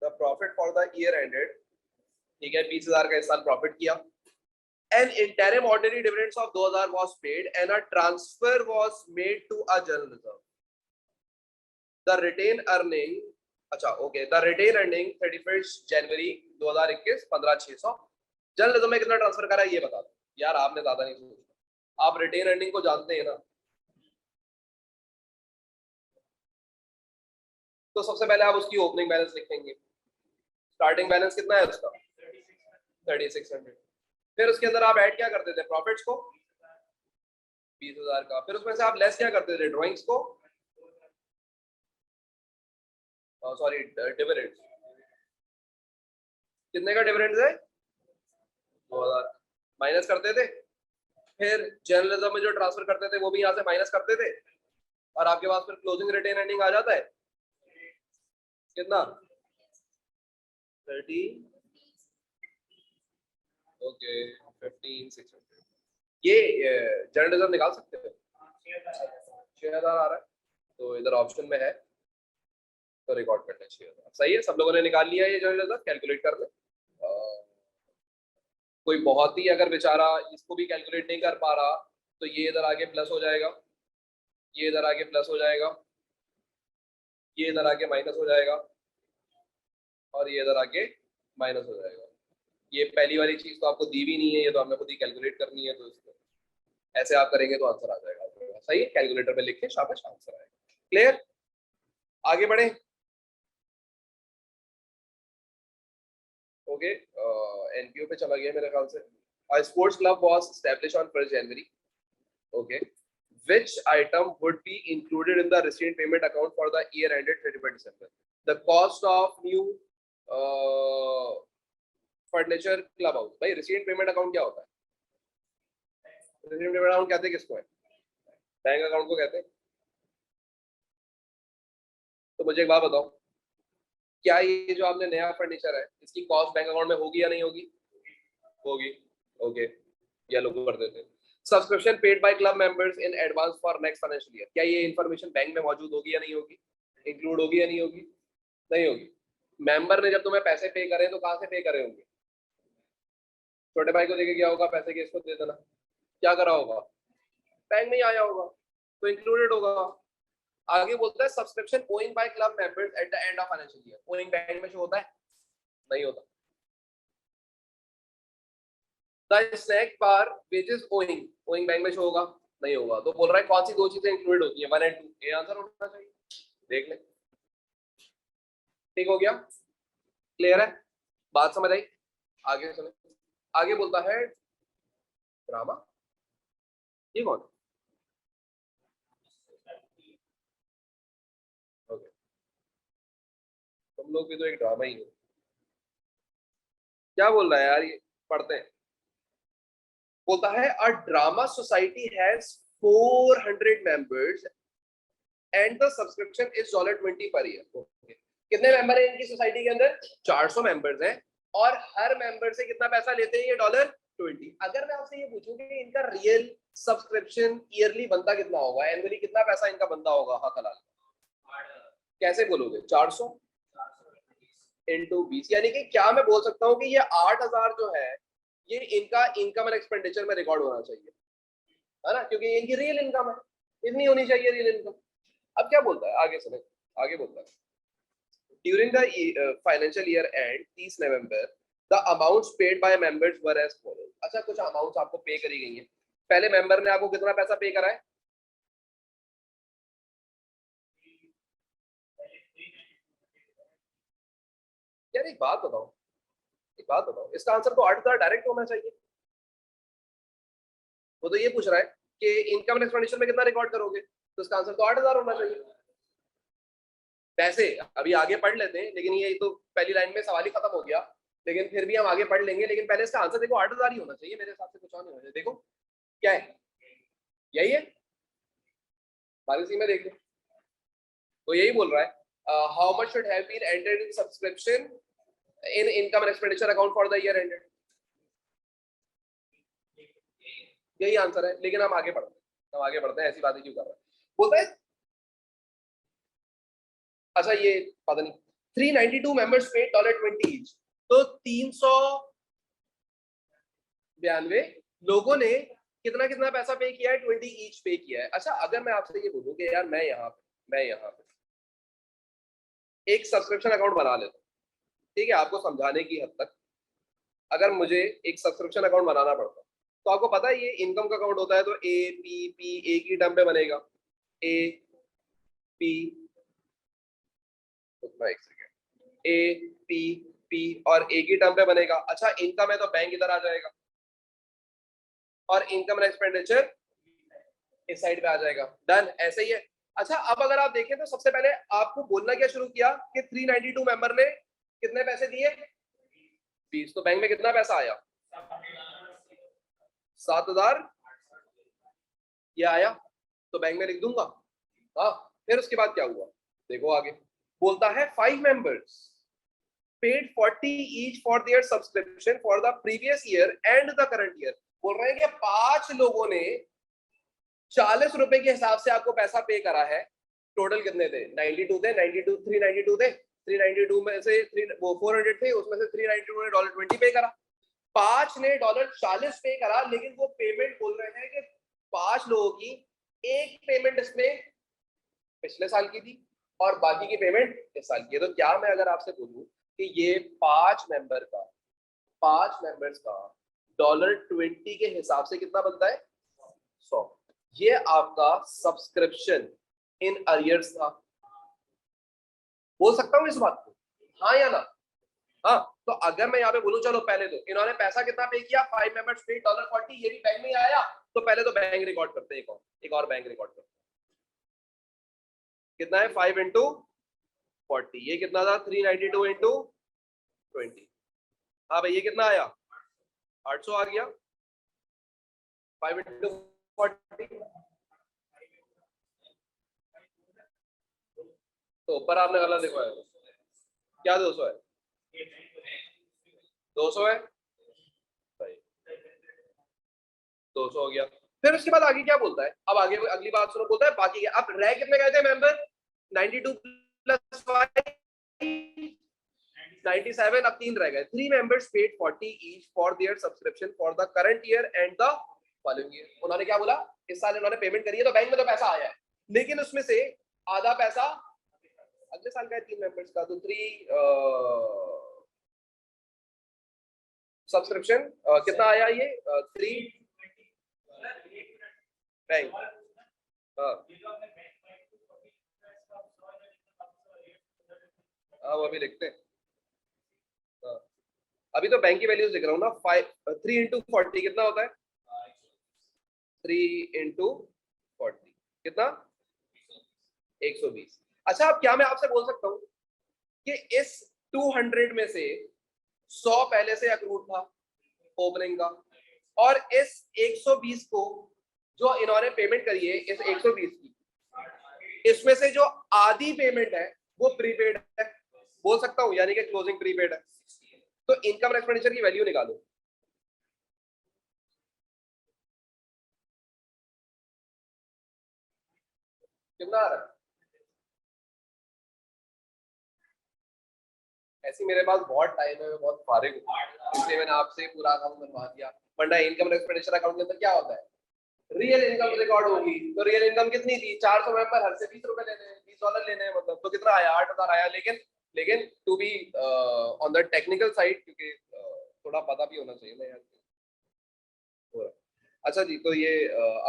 S1: the profit for the year ended, ठीक है, 20,000 का इस साल प्रॉफिट किया। An interim ordinary dividends of 2,000 was paid and a transfer was made to a general reserve. The retained earning, अच्छा okay, the retained earning 31st January 2021 15,600 general reserve में कितना transfer करा है ये बता दो यार, आपने ज्यादा नहीं सोचा, आप रिटेन अर्निंग को जानते हैं ना। तो सबसे पहले आप उसकी ओपनिंग बैलेंस लिखेंगे, स्टार्टिंग बैलेंस कितना है उसका? 3600। फिर उसके अंदर आप ऐड क्या करते थे? प्रॉफिट्स को, 20,000 का, फिर उसमें से आप लेस क्या करते थे? ड्राइंग्स को, सॉरी डिविडेंड, कितने का डिविडेंड है? 2,000 माइनस करते थे। फिर जर्नलिज्म में जो ट्रांसफर करते थे वो भी यहाँ से माइनस करते थे, और आपके पास फिर क्लोजिंग रिटेन अर्निंग आ जाता है कितना? 30, ओके, 15,600। ये जर्नलिज्म निकाल सकते हैं, 6,000 आ रहा है, तो इधर ऑप्शन में है तो रिकॉर्ड करना चाहिए था। सही है, सब लोगों ने निकाल लिया ये जो कैलकुलेट कर ले। कोई बहुत ही अगर बेचारा इसको भी कैलकुलेट नहीं कर पा रहा तो ये इधर आगे प्लस हो जाएगा, ये इधर आगे प्लस हो जाएगा, ये इधर आगे माइनस हो जाएगा और ये इधर आगे माइनस हो जाएगा। ये पहली वाली चीज तो आपको दी भी नहीं है, ये तो हमें खुद ही कैलकुलेट करनी है, तो इसको ऐसे आप करेंगे तो आंसर आ जाएगा। सही है, कैलकुलेटर पे लिख के शाबाश आंसर आएगा। क्लियर, आगे बढ़े। ओके, एनपीओ पे चला गया मेरे ख्याल से। A sports club was established on 1st January. Okay. Which item would be included in the receipt payment account for the year ended 31st December? The cost of new furniture clubhouse. भाई receipt payment account क्या होता है? Receipt payment account कहते हैं किसको है? Bank account को कहते हैं। तो मुझे एक बात बताओ, क्या ये जो आपने नया फर्नीचर है इसकी कॉस्ट बैंक अकाउंट में होगी या नहीं होगी? होगी। ओके, येलो कर देते हैं। Subscription paid by club members in advance for next financial year, क्या ये इन्फॉर्मेशन बैंक में मौजूद होगी या नहीं होगी? इंक्लूड होगी या नहीं होगी? नहीं होगी। मेंबर ने जब तुम्हें पैसे पे करे तो कहाँ से पे करे होंगे? छोटे भाई को देके गया होगा पैसे के, इसको दे देना, क्या करा होगा? बैंक में ही आया होगा, तो इंक्लूडेड होगा। आगे बोलता है subscription owing by club members at the end of financial year, owing bank में शो होता है? नहीं होता। The snack bar wages owing, owing bank में शो होगा? नहीं होगा। तो बोल रहा है कौन सी दो चीजें इंक्लूडेड होती है, 1 और 2? ये आंसर होना चाहिए। देख ले, ठीक हो गया? क्लियर है, बात समझ आई? आगे चले। आगे बोलता है ड्रामा, ये कौन? ओके, तुम लोग भी तो एक ड्रामा ही हो। क्या बोल रहा है यार ये, पढ़ते हैं। बोलता है a drama society has 400 members and the subscription is $20 per year. कितने मेंबर हैं इनकी सोसाइटी के अंदर? 400 मेंबर्स हैं और हर मेंबर से कितना पैसा लेते हैं ये? $20। अगर मैं आपसे ये पूछूं कि इनका रियल सब्सक्रिप्शन ईयरली बनता कितना होगा, एनुअली कितना पैसा इनका बनता होगा? हाँ हलाल, कैसे बोलोगे? 400 इंटू 20, यानी कि क्या मैं बोल सकता हूँ कि ये 8000 जो है ये इनका इनकम एंड एक्सपेंडिचर में रिकॉर्ड होना चाहिए, है ना? क्योंकि इनकी रियल इनकम है, इतनी होनी चाहिए रियल इनकम। अब क्या बोलता है आगे सुने, आगे बोलता है during the financial year end 30 November the amounts paid by members were as follows. अच्छा, कुछ अमाउंट्स आपको पे करी गई हैं। पहले मेंबर ने आपको कितना पैसा पे करा है? यार एक बात बताओ, एक बात बताओ, इसका आंसर तो 8000 डायरेक्ट होना चाहिए। वो तो ये पूछ रहा है कि इनकम एंड एक्सपेंडिचर में कितना रिकॉर्ड करोगे, तो इसका आंसर तो 8000 होना चाहिए। पैसे अभी आगे पढ़ लेते हैं, लेकिन ये तो पहली लाइन में सवाल ही खत्म हो गया, लेकिन फिर भी हम आगे पढ़ लेंगे। लेकिन पहले इसका आंसर देखो, 8000 ही होना चाहिए मेरे हिसाब से, कुछ और नहीं होना चाहिए। देखो क्या है, यही है, बाकी सी में देख लो। तो यही बोल रहा है how much should have been entered in subscription in income and expenditure account for the year ended. यही आंसर है, लेकिन हम आगे बढ़ते हैं, हम आगे बढ़ते हैं, ऐसी बातें क्यों कर रहे हैं? बोलते हैं अच्छा ये पता नहीं 392 मेंबर्स पेड $20 ईच, तो 392 लोगों ने कितना कितना पैसा पे किया है? 20 ईच पे किया है। अच्छा, अगर मैं आपसे ये बोलूं कि यार मैं यहाँ पे एक सब्सक्रिप्शन अकाउंट बना लेता हूँ, ठीक है, आपको समझाने की हद तक, अगर मुझे एक सब्सक्रिप्शन अकाउंट बनाना पड़ता तो आपको पता है ये इनकम का अकाउंट होता है, तो ए पी पी एक ही टर्म पे बनेगा, ए पी, एक सेकेंड, ए पी पी और एक ही टर्म पे बनेगा। अच्छा, इनकम है तो बैंक इधर आ जाएगा और इनकम एंड एक्सपेंडिचर इस साइड पे आ जाएगा। डन, ऐसे ही है। अच्छा, अब अगर आप देखें तो सबसे पहले आपको बोलना क्या शुरू किया कि 392 मेंबर ने कितने पैसे दिए? 20। तो बैंक में कितना पैसा आया? 7000 ये आया, तो बैंक में लिख दूंगा। हाँ, फिर उसके बाद क्या हुआ देखो आगे, बोलता है 5 members paid 40 each for their subscription for the previous year and the current year। बोल रहे हैं कि 5 लोगों ने 40 रुपए के हिसाब से आपको पैसा पे करा है टोटल कितने थे? 92 थे, 92 392 थे, 392 में से 3 वो 400 थे, उसमें से 392 ने $20 पे करा, 5 ने $40 पे करा, लेकिन वो पेमेंट बोल रहे हैं कि 5 लोगों की एक पेमेंट इसमें पिछले साल की थी और बाकी की पेमेंट इस साल की है। तो क्या मैं अगर आपसे बोलूं कि ये 5 मेंबर्स का $20 के हिसाब से कितना बनता है? 100। ये आपका सब्सक्रिप्शन इन अरियर्स था। बोल सकता हूँ इस बात को, हाँ या ना? हाँ। तो अगर मैं यहाँ पे बोलूं, चलो पहले तो इन्होंने पैसा कितना पे किया, 5 मेंबर्स पे $40, ये भी बैंक में आया, तो पहले तो बैंक रिकॉर्ड करते हैं, एक और बैंक रिकॉर्ड करते हैं। कितना है? 5 इंटू 40, ये कितना था? 392 इंटू 20। हाँ भाई, ये कितना आया? 800 आ गया। 5 इंटू 40, तो ऊपर आपने गलत लिखवाया। क्या 200 है? 200 है, 200 हो गया। फिर उसके बाद आगे क्या बोलता है? अब आगे अगली बात सुनो, बोलता है बाकी अब रह कितने गए थे मेंबर? 92 प्लस 5 97, अब 3 रह गए। 3 members paid 40 each for their subscription for the current year and the following year। उन्होंने क्या बोला? इस साल इन्होंने पेमेंट करी है, तो बैंक में तो पैसा आया है, लेकिन उसमें से आधा पैसा अगले साल का है 3 मेंबर्स का। तो 3 सब्सक्रिप्शन कितना आया? ये 3 बैंक। हाँ वो अभी लिखते हैं। अभी तो बैंक की वैल्यूज लिख रहा हूँ ना। 3 इंटू 40 कितना होता है? 3 इंटू 40 कितना? 120। अच्छा, अब क्या मैं आपसे बोल सकता हूँ कि इस 200 में से 100 पहले से अक्रूड था ओपनिंग का, और इस 120 को जो इन्होंने पेमेंट करी है, इस 120 की, इसमें से जो आधी पेमेंट है वो प्रीपेड है, बोल सकता हूँ, यानी कि क्लोजिंग प्रीपेड है। तो इनकम एक्सपेंडिचर की वैल्यू निकालो। कितना आ रहा है? ऐसे मेरे पास बहुत टाइम है, मैं बहुत फारिग हूँ, इसलिए मैंने आपसे पूरा अकाउंट बनवा दिया। वरना इनकम एक्सपेंडिचर अकाउंट के अंदर क्या होता है? रियल इनकम रिकॉर्ड होगी। तो रियल इनकम कितनी थी? 400 मेंबर, हर से $20 लेने हैं, $20 लेने हैं, मतलब तो कितना आया? 8000 आया। लेकिन लेकिन to be on the technical side, क्योंकि थोड़ा पता भी होना चाहिए ना यार। अच्छा जी, तो ये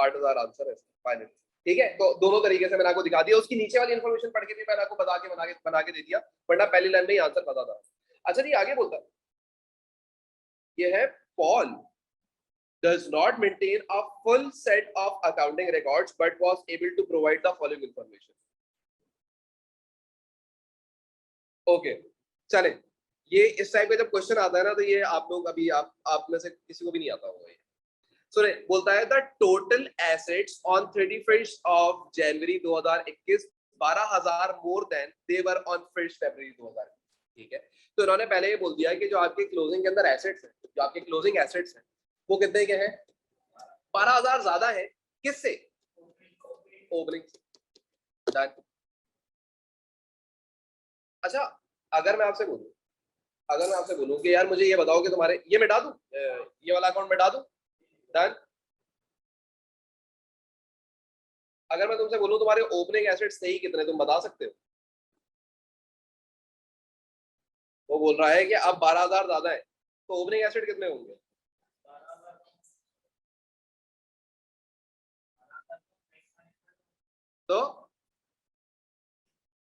S1: 8000 आंसर है फाइनल। ठीक है, तो दोनों तरीके से मैंने आपको दिखा दिया। उसकी नीचे वाली इन्फॉर्मेशन पढ़ के भी मैंने आपको बना के दे दिया, वरना पहली लाइन में ही आंसर पता था। अच्छा जी, आगे बोलता है, ये है Paul does not maintain a full set of accounting records but was able to provide the following information। Okay, चले। ये इस टाइप का जब क्वेश्चन आता है ना, तो ये आप लोग अभी आप में से किसी को भी नहीं आता होगा ये। सुने, बोलता है the total assets on 31st of January 2021 12,000 more than they were on 1st February 2000। ठीक है, तो इन्होंने पहले ये बोल दिया कि जो आपके क्लोजिंग के अंदर एसेट्स हैं, जो आपके क्लोजिंग एसेट्स हैं, वो कितने के हैं? 12,000 ज्यादा है। किससे? ओपनिंग से। Done। अच्छा, अगर मैं आपसे बोलूं कि यार मुझे ये बताओ कि तुम्हारे ये मिटा दूं, ये वाला अकाउंट मिटा दूं, डन। अगर मैं तुमसे बोलूं तुम्हारे ओपनिंग एसेट्स सही कितने, तुम बता सकते हो? वो बोल रहा है कि अब 12,000 ज्यादा है, तो ओपनिंग एसेट कितने होंगे? तो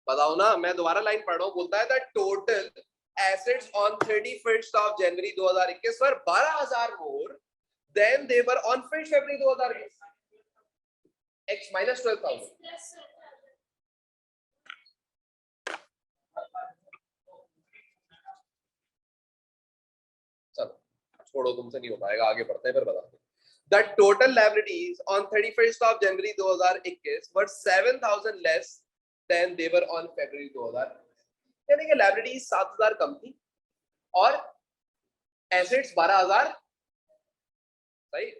S1: बताओ ना, मैं दोबारा लाइन पढ़ रहा हूँ। बोलता है the total assets on 31st of January 2021 were 12,000 more than they were on 1st February 2021, x minus 12,000। चलो छोड़ो, तुमसे नहीं हो पाएगा, आगे बढ़ते हैं, फिर बताते हैं। The total liabilities on 31st of January 2021 were 7,000 less than they were on February 2000। यानी कि liabilities 7,000 कम थी और assets 12,000। सही।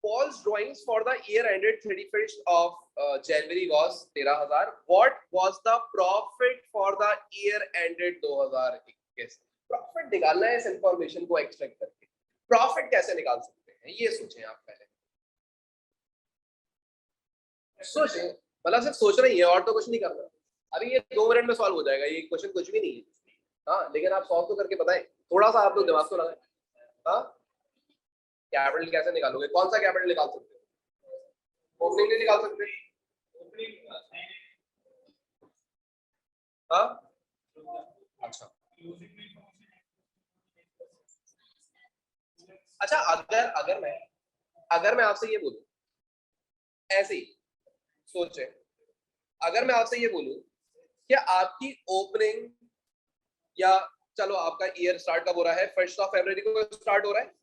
S1: Paul's drawings for the year ended 31st of January was 13,000. What was the profit for the year ended 2021? Profit निकालना है इस information को extract करके. प्रॉफिट कैसे निकाल सकते हैं ये सोचें आप पहले. सोचें, मतलब सिर्फ सोच रही है और तो कुछ नहीं करना. अभी ये 2 मिनट में सॉल्व हो जाएगा. ये क्वेश्चन कुछ भी नहीं है. हाँ, लेकिन आप सॉल्व तो करके बताएं. थोड़ा सा आप लोग दिमाग तो लगाएं. हाँ, कैपिटल कैसे निकालोगे? कौन सा कैपिटल निकाल सकते हो? ओपनिंग नहीं निकाल सकते? हाँ, अच्छा अच्छा. अगर मैं आपसे ये बोलूं, ऐसे ही सोचे, अगर मैं आपसे ये बोलूं कि आपकी ओपनिंग, या चलो आपका ईयर स्टार्ट कब हो रहा है? 1 फरवरी को स्टार्ट हो रहा है,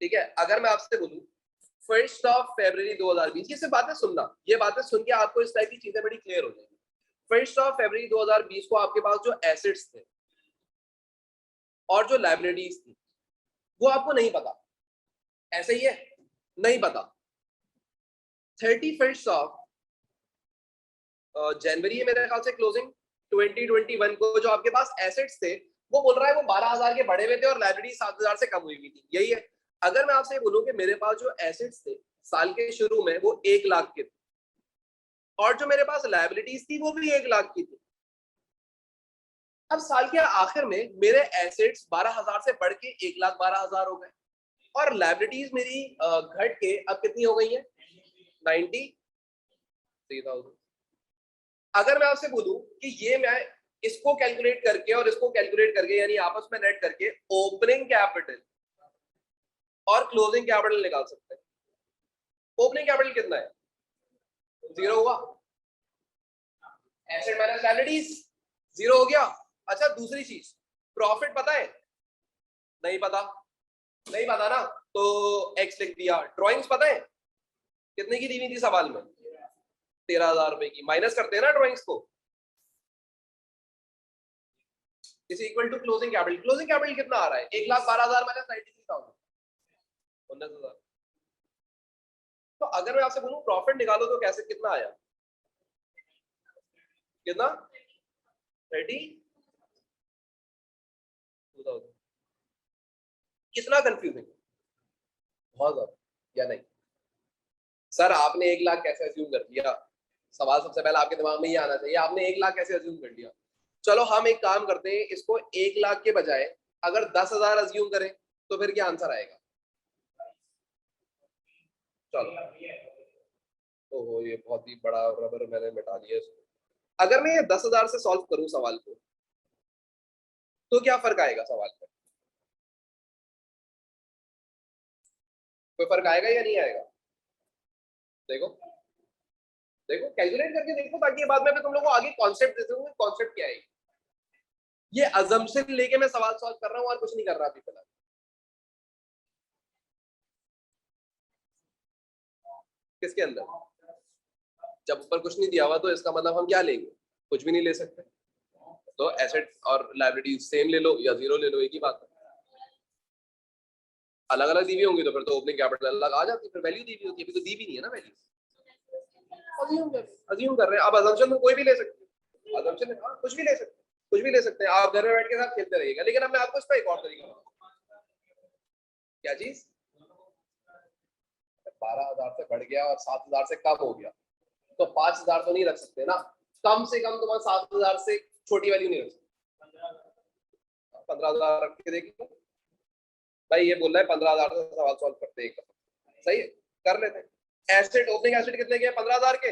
S1: ठीक है. अगर मैं आपसे बोलूं 1 फरवरी 2020, ये सिर्फ बातें सुनना. ये बातें सुन के आपको इस टाइप की चीजें बड़ी क्लियर हो जाएंगी. 1 फरवरी 2020 को आपके पास जो एसेट्स थे और जो लायबिलिटीज थी वो आपको नहीं पता. ऐसे ही है, नहीं पता. 31 जनवरी मेरे ख्याल से क्लोजिंग 2021 को जो आपके पास एसेट्स थे वो बोल रहा है वो 12,000 के बढ़े हुए थे और लायबिलिटी 7,000 से कम हुई हुई थी. यही है. अगर मैं आपसे बोलूं कि मेरे पास जो एसेट्स थे साल के शुरू में वो 1 लाख के थे और जो मेरे पास लायबिलिटीज थी वो भी 1 लाख की थी. अब साल के आखिर में मेरे एसेट्स 12,000 से बढ़ के 1,12,000 हो गए और लायबिलिटीज मेरी घट के अब कितनी हो गई है? 93,000. अगर मैं आपसे बोलूं कि ये मैं इसको कैलकुलेट करके और इसको कैलकुलेट करके यानी आपस में नेट करके ओपनिंग कैपिटल और क्लोजिंग कैपिटल निकाल सकते हैं. ओपनिंग कैपिटल कितना है? 0 हुआ. एसेट माइनस लायबिलिटीज 0 हो गया. अच्छा, दूसरी चीज, प्रॉफिट पता है? नहीं पता. नहीं पता ना, तो एक्स लिख दिया. ड्राइंग्स पता है कितने की दी हुई थी सवाल में? 13,000 रुपए की. माइनस करते हैं ना ड्राइंग्स को. Is equal to closing capital. Closing capital कितना आ रहा है? 1,12,000 माइनस 93,000, 19,000. तो अगर मैं आपसे बोलूं प्रॉफिट निकालो तो कैसे, कितना आया? कितना? 32,000. कितना कंफ्यूजिंग? बहुत ज्यादा, या नहीं? सर आपने 1 लाख कैसे अज्यूम कर लिया? सवाल सबसे पहले आपके दिमाग में ये आना चाहिए, आपने 1 लाख कैसे अज्यूम कर लिया? चलो हम एक काम करते हैं, इसको 1 लाख के बजाय अगर 10,000 अज्यूम करें तो फिर क्या आंसर आएगा? चलो, ओहो ये बहुत ही बड़ा रबर मैंने मिटा दिया इसको. अगर मैं ये 10,000 से सॉल्व करूं सवाल को तो क्या फर्क आएगा सवाल में? कोई फर्क आएगा या नहीं आएगा? देखो देखो, कैलकुलेट करके देखो, ताकि बाद में तुम लोगों को आगे कॉन्सेप्ट देते हो. कॉन्सेप्ट क्या है? ये अजम्पशन लेके मैं सवाल सॉल्व कर रहा हूं और कुछ नहीं कर रहा अभी फिलहाल. किसके अंदर? जब ऊपर कुछ नहीं दिया हुआ तो इसका मतलब हम क्या लेंगे? कुछ भी नहीं ले सकते. तो एसेट और लायबिलिटी सेम ले लो या 0 ले लो, एक ही बात है. अलग अलग दी हुई होंगी तो फिर तो ओपनिंग कैपिटल अलग आ जाती है, फिर वैल्यू दी हुई होती है. अभी तो दी भी नहीं है ना वैल्यू. अज्यूम कर रहे हैं. अब अजम्पशन में कोई भी ले सकते हैं. अजम्पशन में कुछ भी ले सकते हैं, कुछ भी ले सकते हैं. आप घर में बैठ के साथ खेलते रहिएगा. लेकिन अब मैं आपको इसका एक और तरीका बताऊं. क्या चीज? 12,000 से बढ़ गया और 7,000 से कम हो गया तो 5,000 तो नहीं रख सकते ना. कम से कम तुम्हारा 7,000 से छोटी वैल्यू नहीं रख सकते. 15,000 रख के देखिए भाई. ये बोल रहा है 15,000 से सवाल सॉल्व करते हैं. सही है, कर लेते हैं. एसेट, ओपनिंग एसेट कितने के? 15,000 के.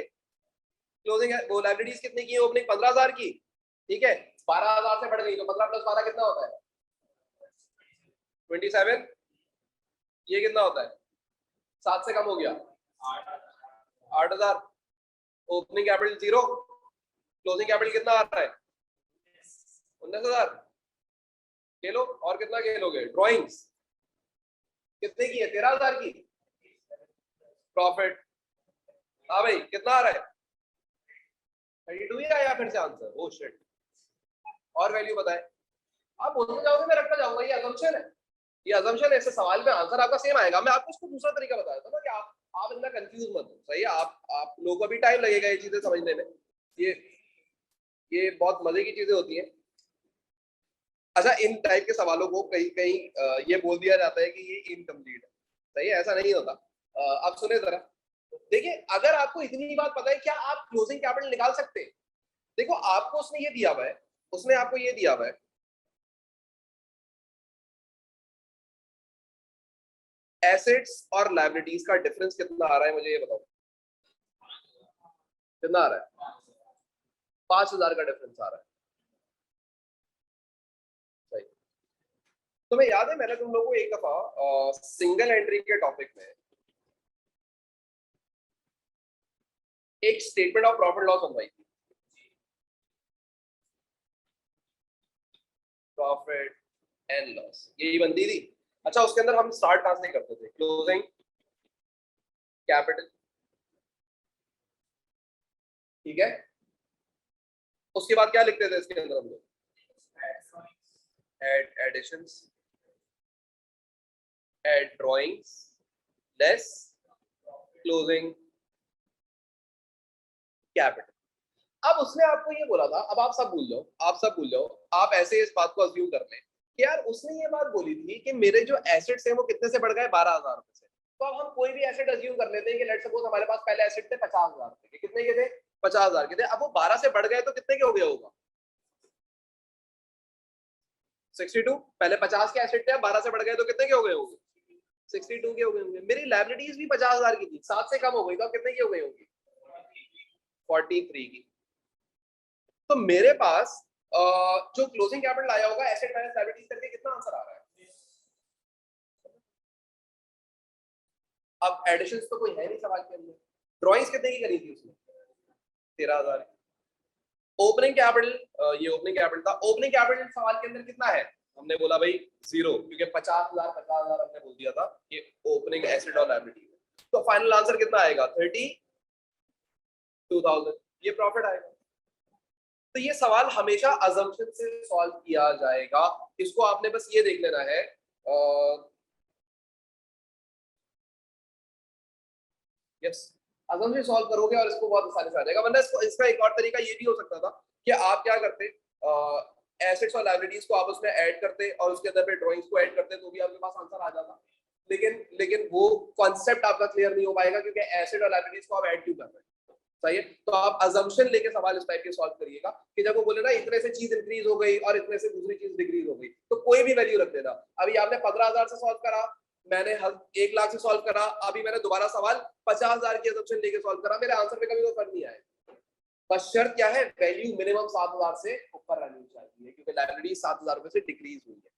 S1: क्लोजिंग वो लायबिलिटीज कितने की है? ओपनिंग 15,000 की. ठीक है, 12,000 से बढ़ गई तो 15 प्लस 12 कितना होता है? 27. ये कितना होता है? 7 से कम हो गया 8,000. ओपनिंग कैपिटल 0, क्लोजिंग कैपिटल कितना आ रहा है? 19,000. खेलो, और कितना खेलोगे? ड्राइंग्स कितने की है? 13,000 की. प्रॉफिट, हाँ भाई कितना आ रहा है? 32 ही आया फिर से आंसर. Oh shit. और वैल्यू बताए. आप बोलते जाओगे मैं रखता जाऊंगा. ये अजम्पशन है, ये अजम्पशन है. ऐसे सवाल में आंसर आपका सेम आएगा. मैं आपको इसको दूसरा तरीका बताया था ना कि आप इतना कंफ्यूज मत हो, सही है। आप लोगों को भी टाइम लगेगा ये चीजें समझने में। ये ये बहुत मजे की चीजें होती हैं। अच्छा, इन टाइप के सवालों को कहीं कहीं ये बोल दिया जाता है कि ये इनकम्प्लीट है, सही है, ऐसा नहीं होता। अब सुने जरा, देखिए अगर आपको इतनी बात पता है, क्या आप क्लोजिंग कैपिटल निकाल सकते हैं? देखो आपको उसने ये दिया हुआ है, उसने आपको ये दिया हुआ है, एसेट्स और लायबिलिटीज का डिफरेंस कितना आ रहा है, मुझे ये बताओ कितना आ रहा है? 5,000 का डिफरेंस आ रहा है, सही। तुम्हें याद है मैंने तुम लोगों को एक दफा सिंगल एंट्री के टॉपिक में एक स्टेटमेंट ऑफ प्रॉफिट लॉस बनवाई थी, प्रॉफिट एंड लॉस यही बनती थी। अच्छा, उसके अंदर हम स्टार्ट कहां से करते थे? क्लोजिंग कैपिटल, ठीक है। उसके बाद क्या लिखते थे इसके अंदर हम लोग? Add additions, add drawings, less closing capital. अब उसने आपको ये बोला था, अब आप सब भूल जाओ, आप सब भूल जाओ, आप ऐसे इस बात को अज्यूम कर लें कि यार उसने ये बात बोली थी कि मेरे जो एसेट्स हैं वो कितने से बढ़ गए? 12,000 रुपए से। तो अब हम कोई भी एसेट अज्यूम कर लेते हैं कि लेट्स सपोज हमारे पास पहले एसेट थे 50,000 रुपए के, कितने के थे? 50,000 के थे। अब वो 12 से बढ़ गए तो कितने के हो गए होगा? 62। पहले 50 के एसेट थे, अब 12 से बढ़ गए तो कितने के हो गए होंगे? 62 के हो गए होंगे। मेरी लायबिलिटीज भी 50,000 की थी, 7 से कम हो गई, तो अब कितने की हो गई होगी? 43 की। तो मेरे पास जो क्लोजिंग कैपिटल आया होगा एसेट माइनस लायबिलिटीज करके, कितना आंसर आ रहा है? अब एडिशंस तो कोई है नहीं सवाल के अंदर। ड्राइंग्स कितने की करी थी उसने? 13,000। ओपनिंग कैपिटल, ये ओपनिंग कैपिटल था। ओपनिंग कैपिटल सवाल के अंदर कितना है? हमने बोला भाई 0, क्योंकि 50,000 50,000 हमने बोल दिया था ये ओपनिंग एसेट और लायबिलिटी। तो फाइनल आंसर कितना आएगा? 32,000। ये प्रॉफिट आएगा। तो ये सवाल हमेशा अजम्पशन से सॉल्व किया जाएगा। इसको आपने बस ये देख लेना है, यस, अजम्पशन सॉल्व करोगे और इसको बहुत आसानी से आ जाएगा। वरना इसको, इसका एक और तरीका ये भी हो सकता था कि आप क्या करते, एसेट्स और लायबिलिटीज को आप उसमें ऐड करते और उसके अंदर पे ड्राइंग्स को ऐड करते, तो भी आपके पास आंसर आ जाता। लेकिन वो कॉन्सेप्ट आपका क्लियर नहीं हो पाएगा, क्योंकि एसेट और लायबिलिटीज को आप ऐड क्यों कर रहे हैं, सही है। तो आप अजम्पशन लेके सवाल इस टाइप के सॉल्व करिएगा कि जब वो बोले ना इतने से चीज इंक्रीज हो गई और इतने से दूसरी चीज डिक्रीज हो गई, तो कोई भी वैल्यू रख देना। अभी आपने 15,000 से सॉल्व करा, मैंने 1 लाख से सॉल्व करा, अभी मैंने दोबारा सवाल 50,000 की अजम्पशन लेके सॉल्व करा, मेरे आंसर में कभी कोई फर्क नहीं आया। बस शर्त क्या है? वैल्यू मिनिमम 7,000 से ऊपर रहनी चाहिए, क्योंकि लाइब्रेरी 7,000 रुपए से डिक्रीज हुई है,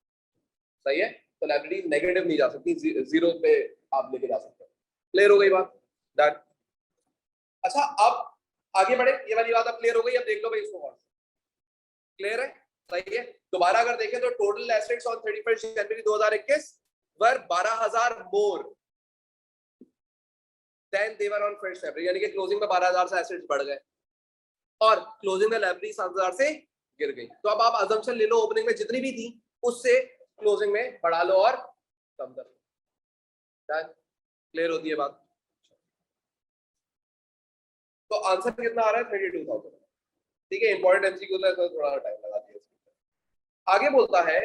S1: सही है। तो लाइब्रेरी नेगेटिव नहीं जा सकती, 0 पे आप लेके जा सकते हो। क्लियर हो गई बात? डन। अच्छा, अब आगे बढ़े। ये वाली बात अब क्लियर हो गई। अब देख लो भाई इसको, क्लियर है, सही है। दोबारा अगर देखें तो total assets on 31 January 2021 were 12,000 more than they were on 1 February, यानी कि क्लोजिंग में 12,000 से एसेट्स बढ़ गए और क्लोजिंग में लाइब्रेरी 7,000 से गिर गई। तो अब आप अजम्पशन ले लो, ओपनिंग में जितनी भी थी उससे क्लोजिंग में बढ़ा लो और कम कर लो। क्लियर होती है बात? तो आंसर कितना आ रहा है? 32,000। ठीक है, इंपॉर्टेंट एमसीक्यू था तो थोड़ा टाइम लगा दिया। आगे बोलता है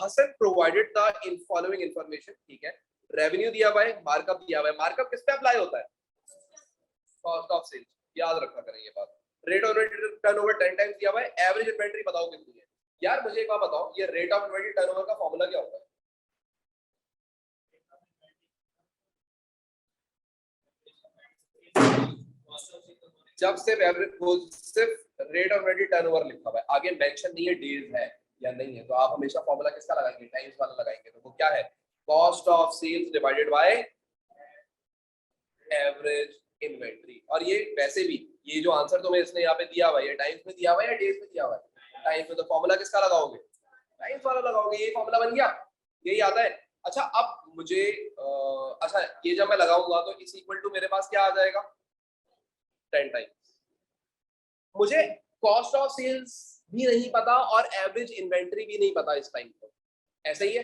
S1: Hasan provided the in following information, ठीक है। रेवेन्यू दिया हुआ है, मार्कअप दिया हुआ है। मार्कअप किस पे अप्लाई होता है? कॉस्ट ऑफ सेल्स, याद रखा करें ये बात। रेट ऑफ टर्नओवर 10 टाइम्स दिया हुआ है। एवरेज इन्वेंटरी बताओ कितनी है। यार मुझे एक बात बताओ, ये रेट ऑफ इन्वेंटरी टर्नओवर का फॉर्मूला क्या होता है? जब सिर्फ एवरेज, सिर्फ रेट ऑफ इन्वेंटरी टर्नओवर लिखा हुआ है, आगे मेंशन नहीं है डेज है या नहीं है, तो आप हमेशा फॉर्मूला किसका लगाएंगे? टाइम्स वाला लगाएंगे। तो वो क्या है? Cost of sales divided by average inventory. और ये वैसे भी ये जो आंसर तुम्हें इसने यहाँ पे दिया हुआ है, ये टाइम्स में दिया हुआ है या डेज में दिया हुआ है? टाइम्स में। तो फॉर्मूला किसका लगाओगे? टाइम्स वाला लगाओगे। ये फॉर्मूला बन गया, यही आता है। अच्छा, अब मुझे अच्छा, ये जब मैं लगाऊंगा तो इस इक्वल टू मेरे पास क्या आ जाएगा? 10 टाइम्स। मुझे कॉस्ट ऑफ सेल्स भी नहीं पता और एवरेज इन्वेंटरी भी नहीं पता इस टाइम पर, ऐसा ही है?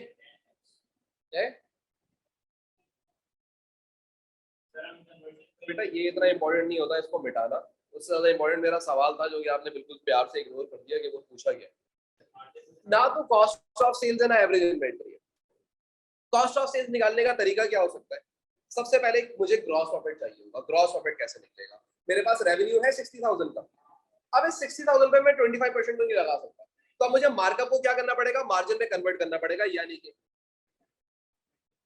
S1: बेटा ये इतना इंपॉर्टेंट नहीं होता इसको मिटाना, उससे ज्यादा इंपॉर्टेंट मेरा सवाल था जो कि आपने बिल्कुल प्यार से इग्नोर कर दिया कि वो पूछा गया ना। तो कॉस्ट ऑफ सेल्स है ना एवरेज इन्वेंटरी है। कॉस्ट ऑफ सेल्स निकालने का तरीका क्या हो सकता है? सबसे पहले मुझे ग्रॉस प्रॉफिट चाहिए होगा। ग्रॉस प्रॉफिट कैसे निकलेगा? मेरे पास रेवेन्यू है 60,000 का, अब इस 60,000 पे मैं 25% तो नहीं लगा सकता, तो अब मुझे मार्कअप को क्या करना पड़ेगा? मार्जिन में कन्वर्ट करना पड़ेगा, यानी कि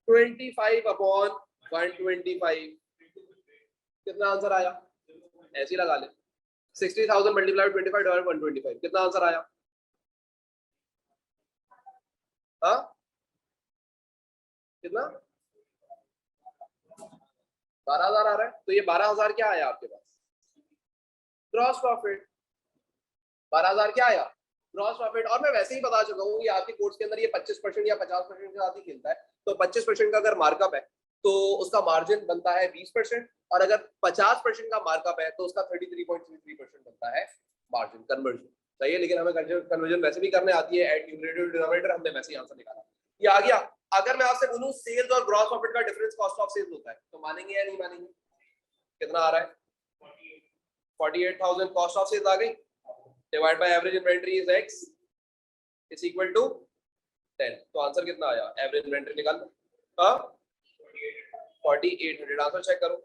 S1: 25 अपॉन 125। कितना आंसर आया? ऐसे ही लगा ले, 60,000 मल्टीप्लाई 25 डिवाइड 125, कितना आंसर आया? हाँ कितना? 12,000 आ रहा है। तो ये 12,000 क्या आया आपके पास? Gross profit. 12,000 क्या आया? Gross profit. और मैं वैसे ही बता चुका हूँ कि आपके कोर्स के अंदर ये 25% या 50% के साथ ही खेलता है। तो 25% का अगर मार्कअप है तो उसका मार्जिन बनता है 20%, और अगर 50% का मार्कअप है तो उसका 33.33% बनता है मार्जिन कन्वर्जन। सही है, लेकिन हमें कन्वर्जन वैसे भी करने आती है, एड न्यूमरेटर डिनोमिनेटर, हमने वैसे ही आंसर निकाला। ये आ गया। अगर मैं आपसे बोलूं सेल्स और ग्रॉस प्रॉफिट का डिफरेंस कॉस्ट ऑफ सेल्स होता है, तो मानेंगे या नहीं मानेंगे? कितना आ रहा है? 48,000 कॉस्ट ऑफ सेल्स आ गई, divide by average inventory is x is equal to 10। तो आंसर कितना आया? एवरेज इन्वेंटरी निकाल लो। हाँ 4800। आंसर चेक करो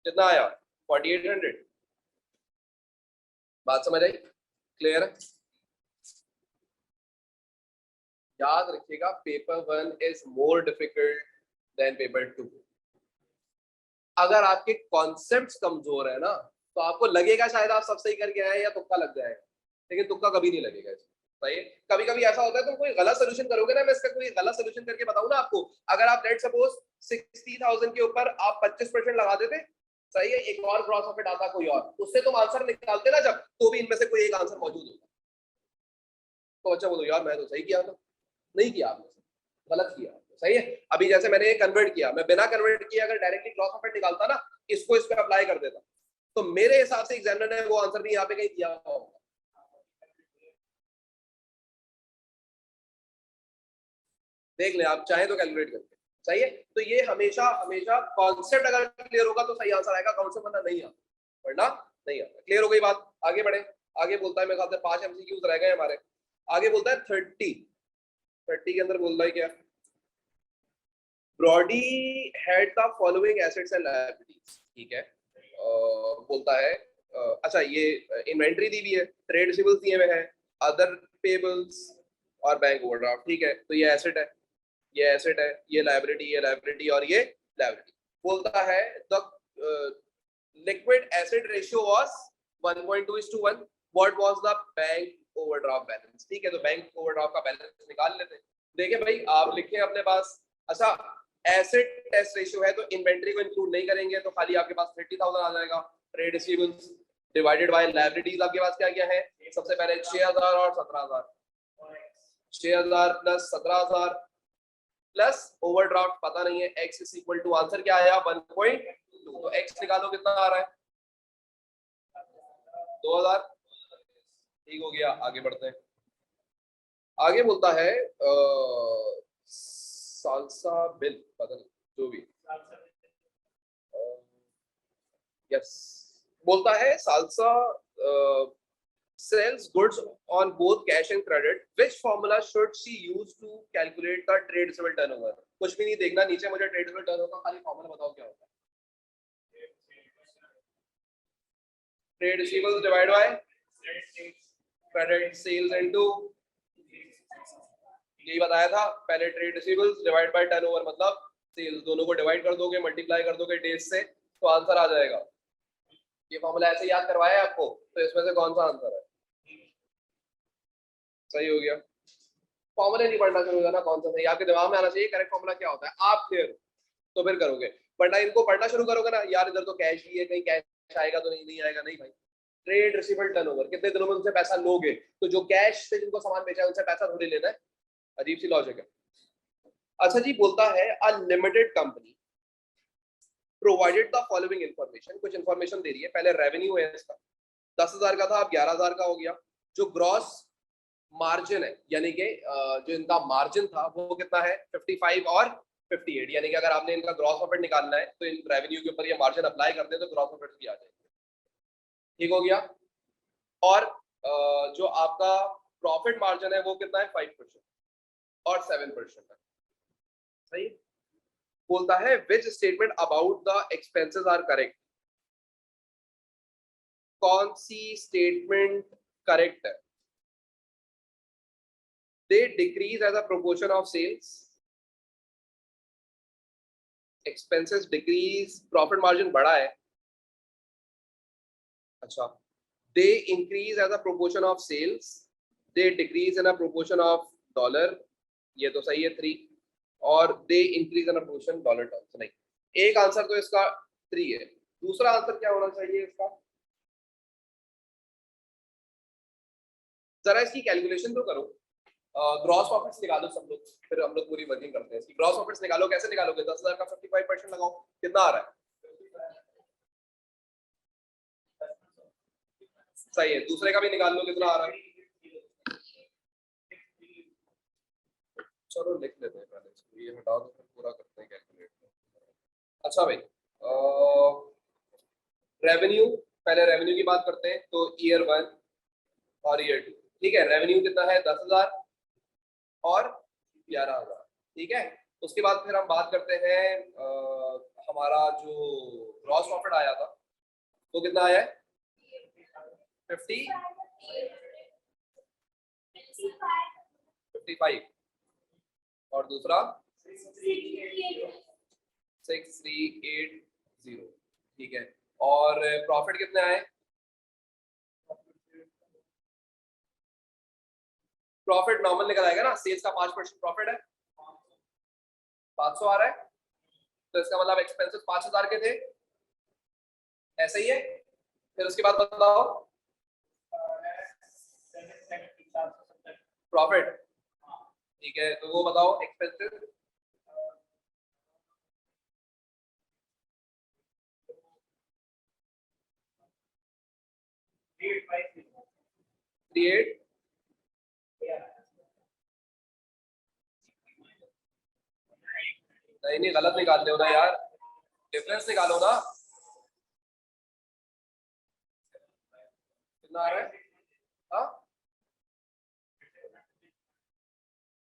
S1: कितना आया? 4800। बात समझ आई? क्लियर है? याद रखिएगा paper 1 is more difficult than paper 2। अगर आपके कॉन्सेप्ट्स कमजोर है ना तो आपको लगेगा शायद आप सब सही करके आए या तुक्का लग जाएगा, लेकिन तुक्का कभी नहीं लगेगा इसमें। सही है? कभी कभी ऐसा होता है तुम कोई गलत सोल्यूशन करोगे ना, मैं इसका कोई गलत सोल्यूशन करके बताऊं ना आपको, अगर आप लेट सपोज 60,000 के ऊपर आप 25% लगा देते, सही है, एक और ग्रॉस प्रॉफिट आता कोई और, उससे तुम आंसर निकालते ना जब, तो भी इनमें से कोई एक आंसर मौजूद होगा। तो बच्चा बोलो यार मैं तो सही किया था। नहीं किया आपने, गलत किया। सही है? अभी जैसे मैंने कन्वर्ट किया, मैं बिना कन्वर्ट किए अगर डायरेक्टली ग्रॉस प्रॉफिट निकालता ना, इसको इस पे अप्लाई कर देता, तो मेरे हिसाब से एग्जामिनर ने वो आंसर भी यहाँ पे कहीं दिया होगा। देख ले आप चाहे तो कैलकुलेट करके। सही है? तो ये हमेशा हमेशा कॉन्सेप्ट अगर क्लियर होगा तो सही आंसर आएगा, कॉन्सेप्ट वरना नहीं आता, वरना नहीं आता। क्लियर हो गई बात? आगे बढ़े। आगे बोलता है, मेरे ख्याल से 5 MCQs रह गए हमारे। आगे बोलता है 30 के अंदर बोल रहा है क्या? Brodie had the following assets and liabilities. ठीक है, बोलता है अच्छा ये इन्वेंट्री दी हुई है, ट्रेड रिसीवेबल्स दिए हुए हैं, अदर पेबल्स और बैंक ओवरड्राफ्ट। ठीक है, तो ये एसेट है, ये एसेट है, ये लायबिलिटी और ये लायबिलिटी। बोलता है the liquid asset ratio was 1.2:1। What was the bank overdraft balance? ठीक है, तो बैंक ओवरड्राफ्ट का बैलेंस निकाल लेते हैं। देखिए भाई आप लिखे अपने पास, अच्छा एसेट टेस्ट रेशियो है तो इन्वेंट्री को इंक्लूड नहीं करेंगे तो खाली आपके पास 30,000 आ जाएगा। Trade receivables divided by liabilities आपके पास क्या क्या है? सबसे पहले 6,000 और 17,000। 6,000 प्लस 17,000 प्लस ओवरड्राफ्ट पता नहीं है, x is equal to answer क्या आया? 1.2। तो x निकालो कितना आ रहा है? 2,000। ठीक हो गया, आगे बढ़ते हैं। आगे बोलता है सालसा बिल, पता नहीं जो भी, यस, बोलता है salsa sells goods on both cash and credit. Which formula should she use to calculate the trade receivable turnover? कुछ भी नहीं देखना नीचे, मुझे ट्रेड रिसीवेबल टर्नओवर का खाली फॉर्मूला बताओ क्या होता है? Trade receivables divide by credit sales into, यही बताया था पहले, trade receivables divide by turnover मतलब सेल्स, दोनों को डिवाइड कर दोगे, मल्टीप्लाई कर दोगे डेज से, तो आंसर आ जाएगा। ये फॉर्मूला ऐसे याद करवाया है आपको, तो इसमें से कौन सा आंसर है? सही हो गया। फॉर्मूले नहीं पढ़ना शुरू करना, कौन सा सही, आपके दिमाग में आना चाहिए करेक्ट फॉर्मूला क्या होता है, आप क्लियर हो तो फिर करोगे, वरना इनको पढ़ना शुरू करोगे ना यार इधर तो कैश ही है, कहीं कैश आएगा तो नहीं आएगा, नहीं भाई। ट्रेड रिसीवेबल टर्नओवर, कितने दिनों में उनसे पैसा लोगे, तो जो कैश से जिनको सामान बेचा है उनसे पैसा थोड़ी लेना है, अजीब सी लॉजिक है। अच्छा जी, बोलता है a limited company provided the following information, कुछ इंफॉर्मेशन दे रही है। पहले रेवेन्यू है इसका 10,000 का था, अब 11,000 का हो गया। जो ग्रॉस मार्जिन है यानी कि जो इनका मार्जिन था वो कितना है? 55 और 58, यानी कि अगर आपने इनका ग्रॉस प्रॉफिट निकालना है तो इन रेवेन्यू के ऊपर ये मार्जिन अप्लाई करते हैं तो ग्रॉस प्रॉफिट भी आ जाएगा। ठीक हो गया। और जो आपका प्रॉफिट मार्जिन है वो कितना है 5% और 7% है। सही। बोलता है which statement about the expenses are correct. कौन सी स्टेटमेंट करेक्ट है? They decrease as a proportion of sales, expenses decrease, profit margin बढ़ा है। अच्छा, they increase as a proportion of sales, they decrease in a proportion of dollar, ये तो सही है 3, और they increase in a proportion dollar terms. नहीं, एक आंसर तो इसका 3 है, दूसरा आंसर क्या होना चाहिए इसका? जरा इसकी कैलकुलेशन तो करो। ग्रॉस प्रॉफिट्स निकालो सब लोग, फिर हम लोग पूरी वर्किंग करते हैं इसकी। ग्रॉस प्रॉफिट्स निकालो, कैसे निकालोगे? 10,000 का 55% लगाओ, कितना आ रहा है? सही है, दूसरे का भी निकाल लो, कितना आ रहा है? चलो लिख लेते हैं पहले इसको, ये हटा दो फिर पूरा करते हैं कैलकुलेट। अच्छा भाई, रेवेन्यू, पहले रेवेन्यू की बात करते हैं। तो ईयर 1 और ईयर 2, ठीक है। रेवेन्यू कितना है? 10,000 और 11,000, ठीक है। उसके बाद फिर हम बात करते हैं हमारा जो ग्रॉस प्रॉफिट आया था वो कितना आया है? 55, और दूसरा 6380, ठीक है। और प्रॉफिट कितने आए? प्रॉफिट नॉर्मल निकल आएगा ना, सेल्स का 5% प्रॉफिट है, 500 आ रहा है, तो इसका मतलब एक्सपेंसेस 5,000 के थे, ऐसा ही है। फिर उसके बाद बताओ प्रॉफिट, ठीक है। तो वो बताओ एक्सपेंसेस। क्रिएट, नहीं नहीं गलत निकाल रहे हो ना यार, डिफरेंस निकालो ना, कितना आ रहा है? हाँ,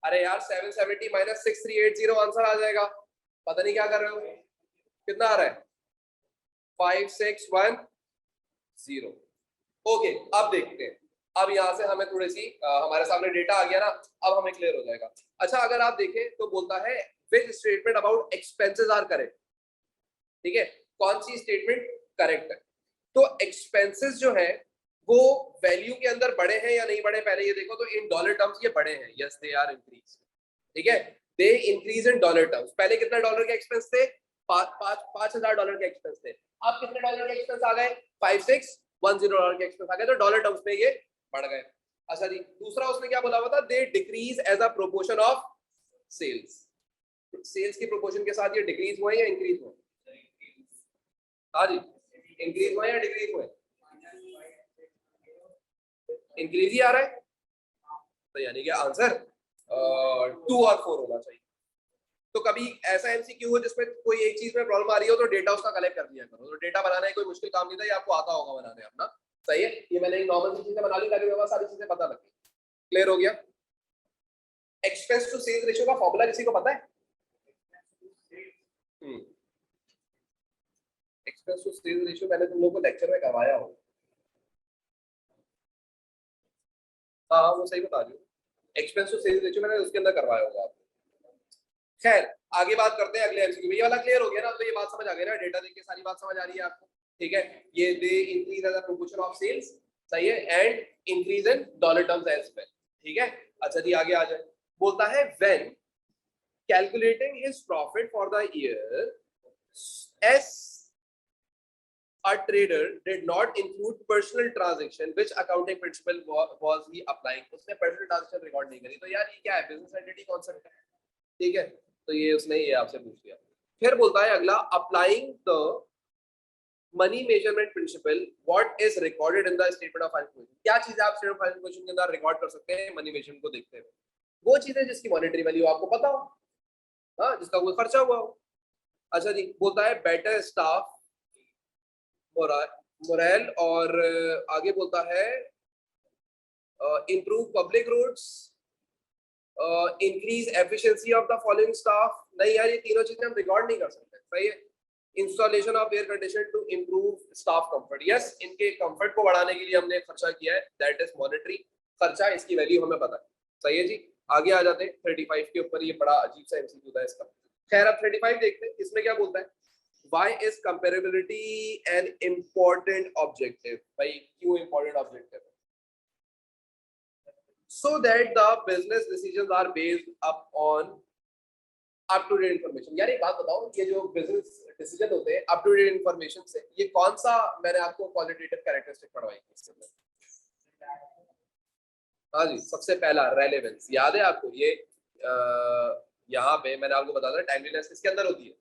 S1: अरे यार 770 माइनस 6380 आंसर आ जाएगा, पता नहीं क्या कर रहे हो। कितना आ रहा है? 5610। ओके, अब देखते हैं। अब यहाँ से हमें थोड़ी सी हमारे सामने डेटा आ गया ना, अब हमें क्लियर हो जाएगा। अच्छा, अगर आप देखें तो बोलता है which statement about expenses are correct, ठीक है। कौन सी स्टेटमेंट करेक्ट है? तो एक्सपेंसेस जो है वो वैल्यू के अंदर बढ़े हैं या नहीं बढ़े, पहले ये देखो। तो इन डॉलर टर्म्स ये बढ़े हैं, यस दे आर इंक्रीज, ठीक है। दे इंक्रीज इन डॉलर टर्म्स। पहले कितना डॉलर के एक्सपेंस थे? 5,000 के एक्सपेंस थे। अब कितने डॉलर के एक्सपेंस आ गए? 5610 के एक्सपेंस आ गए, तो डॉलर टर्म्स में ये बढ़ गए। अच्छा जी, दूसरा उसने क्या बोला हुआ था? They decrease as a proportion of sales. Sales की प्रोपोर्शन के साथ ये डिक्रीज हुए या इंक्रीज हुए? हाँ जी, इंक्रीज हुए या डिक्रीज हुए? इंक्रीज ही आ रहा है, तो यानी कि आंसर 2 और 4 होना चाहिए। तो कभी ऐसा एमसीक्यू हो जिसमें कोई एक चीज में प्रॉब्लम आ रही हो तो डेटा उसका कलेक्ट कर दिया करो। तो डेटा बनाना है कोई मुश्किल काम नहीं था, ये आपको आता होगा बनाने अपना, सही है। ये मैंने एक नॉर्मल सी चीजें बना ली ताकि मेरे पास सारी चीजें पता लगे। क्लियर हो गया? एक्सपेंस टू सेल्स रेशियो का फॉर्मूला किसी को पता है? एक्सपेंस टू सेल्स रेशियो मैंने तुम लोगों को लेक्चर में करवाया हो। हाँ वो सही बता रही हूँ, एक्सपेंस टू सेल्स रेशियो मैंने उसके अंदर करवाया होगा आपको। खैर, आगे बात करते हैं अगले एमसीक्यू में। ये वाला क्लियर हो गया ना? तो ये बात समझ आ गई ना, डेटा देख के सारी बात समझ आ रही है आपको, ठीक है। ये the increase as a proportion of sales, सही है, and increase in dollar terms as well, ठीक है। अच्छा जी, आगे आ जाए। बोलता है when calculating his profit for the year as a trader did not include personal transaction, which accounting principle was he applying? उसने personal transaction रिकॉर्ड नहीं करी, तो यार ये क्या है? बिजनेस एंटिटी कॉन्सेप्ट है, ठीक है। तो ये उसने ये आपसे पूछ लिया। फिर बोलता है अगला, applying the money measurement principle what is recorded in the statement of financial position. क्या चीजें आप स्टेटमेंट ऑफ फाइनेंशियल पोजीशन के अंदर रिकॉर्ड कर सकते हैं मनी मेजरमेंट को देखते हुए? वो चीजें जिसकी मॉनेटरी वैल्यू आपको पता हो, हाँ, जिसका कोई खर्चा हुआ हो। अच्छा जी, बोलता है बेटर स्टाफ मोरल, और आगे बोलता है improve public roads, increase efficiency of the following staff. नहीं यार, ये तीनों चीजें हम रिकॉर्ड नहीं कर सकते, सही है। Installation of air condition to improve staff comfort, yes, इनके कंफर्ट को बढ़ाने के लिए हमने खर्चा किया है, दैट इज मॉनेटरी खर्चा, इसकी वैल्यू हमें पता है, सही है जी। आगे आ जाते हैं 35 के ऊपर, ये बड़ा अजीब सा एमसीक्यू था इसका। खैर, अब 35 देखते हैं, इसमें क्या बोलता है, why is comparability an important objective? भाई क्यों important objective है? So that the business decisions are based up on up to date information। यार एक बात बताओ, ये जो बिजनेस डिसीजन होते हैं अप टू डेट इंफॉर्मेशन से, ये कौन सा मैंने आपको क्वालिटेटिव कैरेक्टरिस्टिक पढ़वाई थी इसके अंदर? हाँ जी, सबसे पहला रेलेवेंस, याद है आपको ये? यहाँ पे मैंने आपको बताया था टाइमलीनेस किसके अंदर होती है,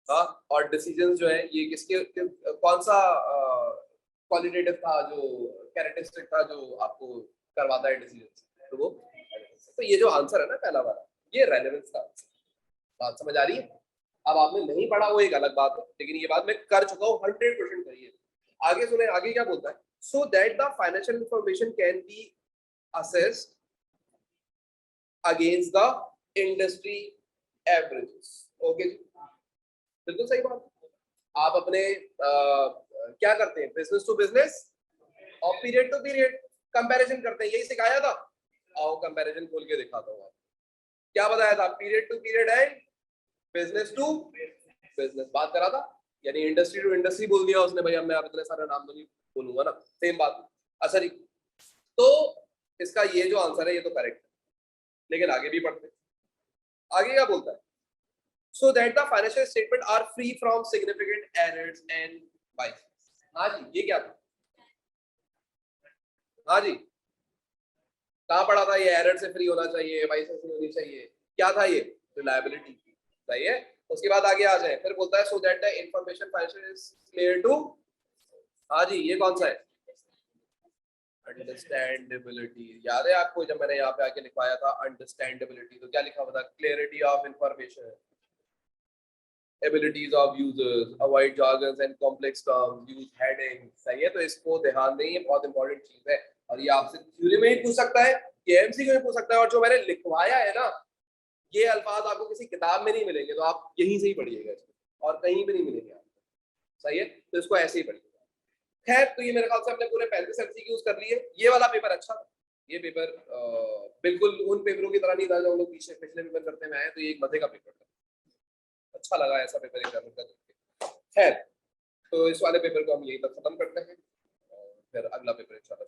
S1: हाँ, और डिसीजन जो है ये कौन सा क्वालिटेटिव था, जो कैरेक्टरिस्टिक था जो आपको करवाता है डिसीजन, तो वो, तो ये जो आंसर है ना पहला वाला, ये रेलेवेंस का आंसर। बात समझ आ रही है? अब आपने नहीं पढ़ा वो एक अलग बात है, लेकिन ये बात मैं कर चुका हूँ 100% करिए। आगे सुने, आगे क्या बोलता है, so that the financial information can be assessed against the industry averages. Okay, बिल्कुल सही बात। आप अपने क्या करते हैं, बिजनेस टू बिजनेस और पीरियड टू पीरियड कंपैरिजन करते हैं, यही सिखाया था। आओ कंपैरिजन खोल के दिखाता हूँ। क्या बताया था, पीरियड टू पीरियड है, बिजनेस टू बिजनेस बात करा था, यानी इंडस्ट्री टू इंडस्ट्री बोल दिया उसने। भाई अब मैं आप इतने सारे नाम तो नहीं बोलूंगा ना, सेम बात। अच्छा जी, तो इसका ये जो आंसर है ये तो करेक्ट है, लेकिन आगे भी पढ़ते हैं। आगे क्या बोलता है, so that the financial statement are free from significant errors and biases। हाँ जी, ये क्या था? हाँ जी, कहाँ पढ़ा था ये, एरर से फ्री होना चाहिए, बाइसेस नहीं होनी चाहिए, क्या था ये, रिलायबिलिटी, सही है। उसके बाद आगे आ जाए, फिर बोलता है so that the information financial is clear to, हाँ जी, ये कौन सा है, अंडरस्टैंडेबिलिटी। याद है आपको जब मैंने यहाँ पे आके लिखवाया था अंडरस्टैंडेबिलिटी, तो क्या लिखा हुआ था, clarity of information, abilities of users, avoid jargons and complex terms, use headings, सही है। तो इसको ध्यान दें, ये बहुत इंपॉर्टेंट चीज है, और ये आपसे थ्योरी में ही पूछ सकता है, ये एमसीक्यू में पूछ सकता है, और जो मैंने लिखवाया है ना, ये अल्फाज आपको किसी किताब में नहीं मिलेंगे, तो आप यहीं से ही पढ़िएगा इसको, और कहीं भी नहीं मिलेंगे आपको, सही है। तो इसको ऐसे ही पढ़िएगा। खैर, तो ये मेरे ख्याल से हमने पूरे 35 एमसीक्यूज कर लिए। ये वाला पेपर अच्छा था, ये पेपर बिल्कुल उन पेपरों की तरह नहीं था जो हम लोग पिछले पेपर करते में आए, तो ये एक मजे का पेपर था, अच्छा लगा ऐसा पेपर एग्जामिन करके। खैर, तो इस वाले पेपर को हम यहीं तक खत्म करते हैं, और फिर अगला पेपर इंशाल्लाह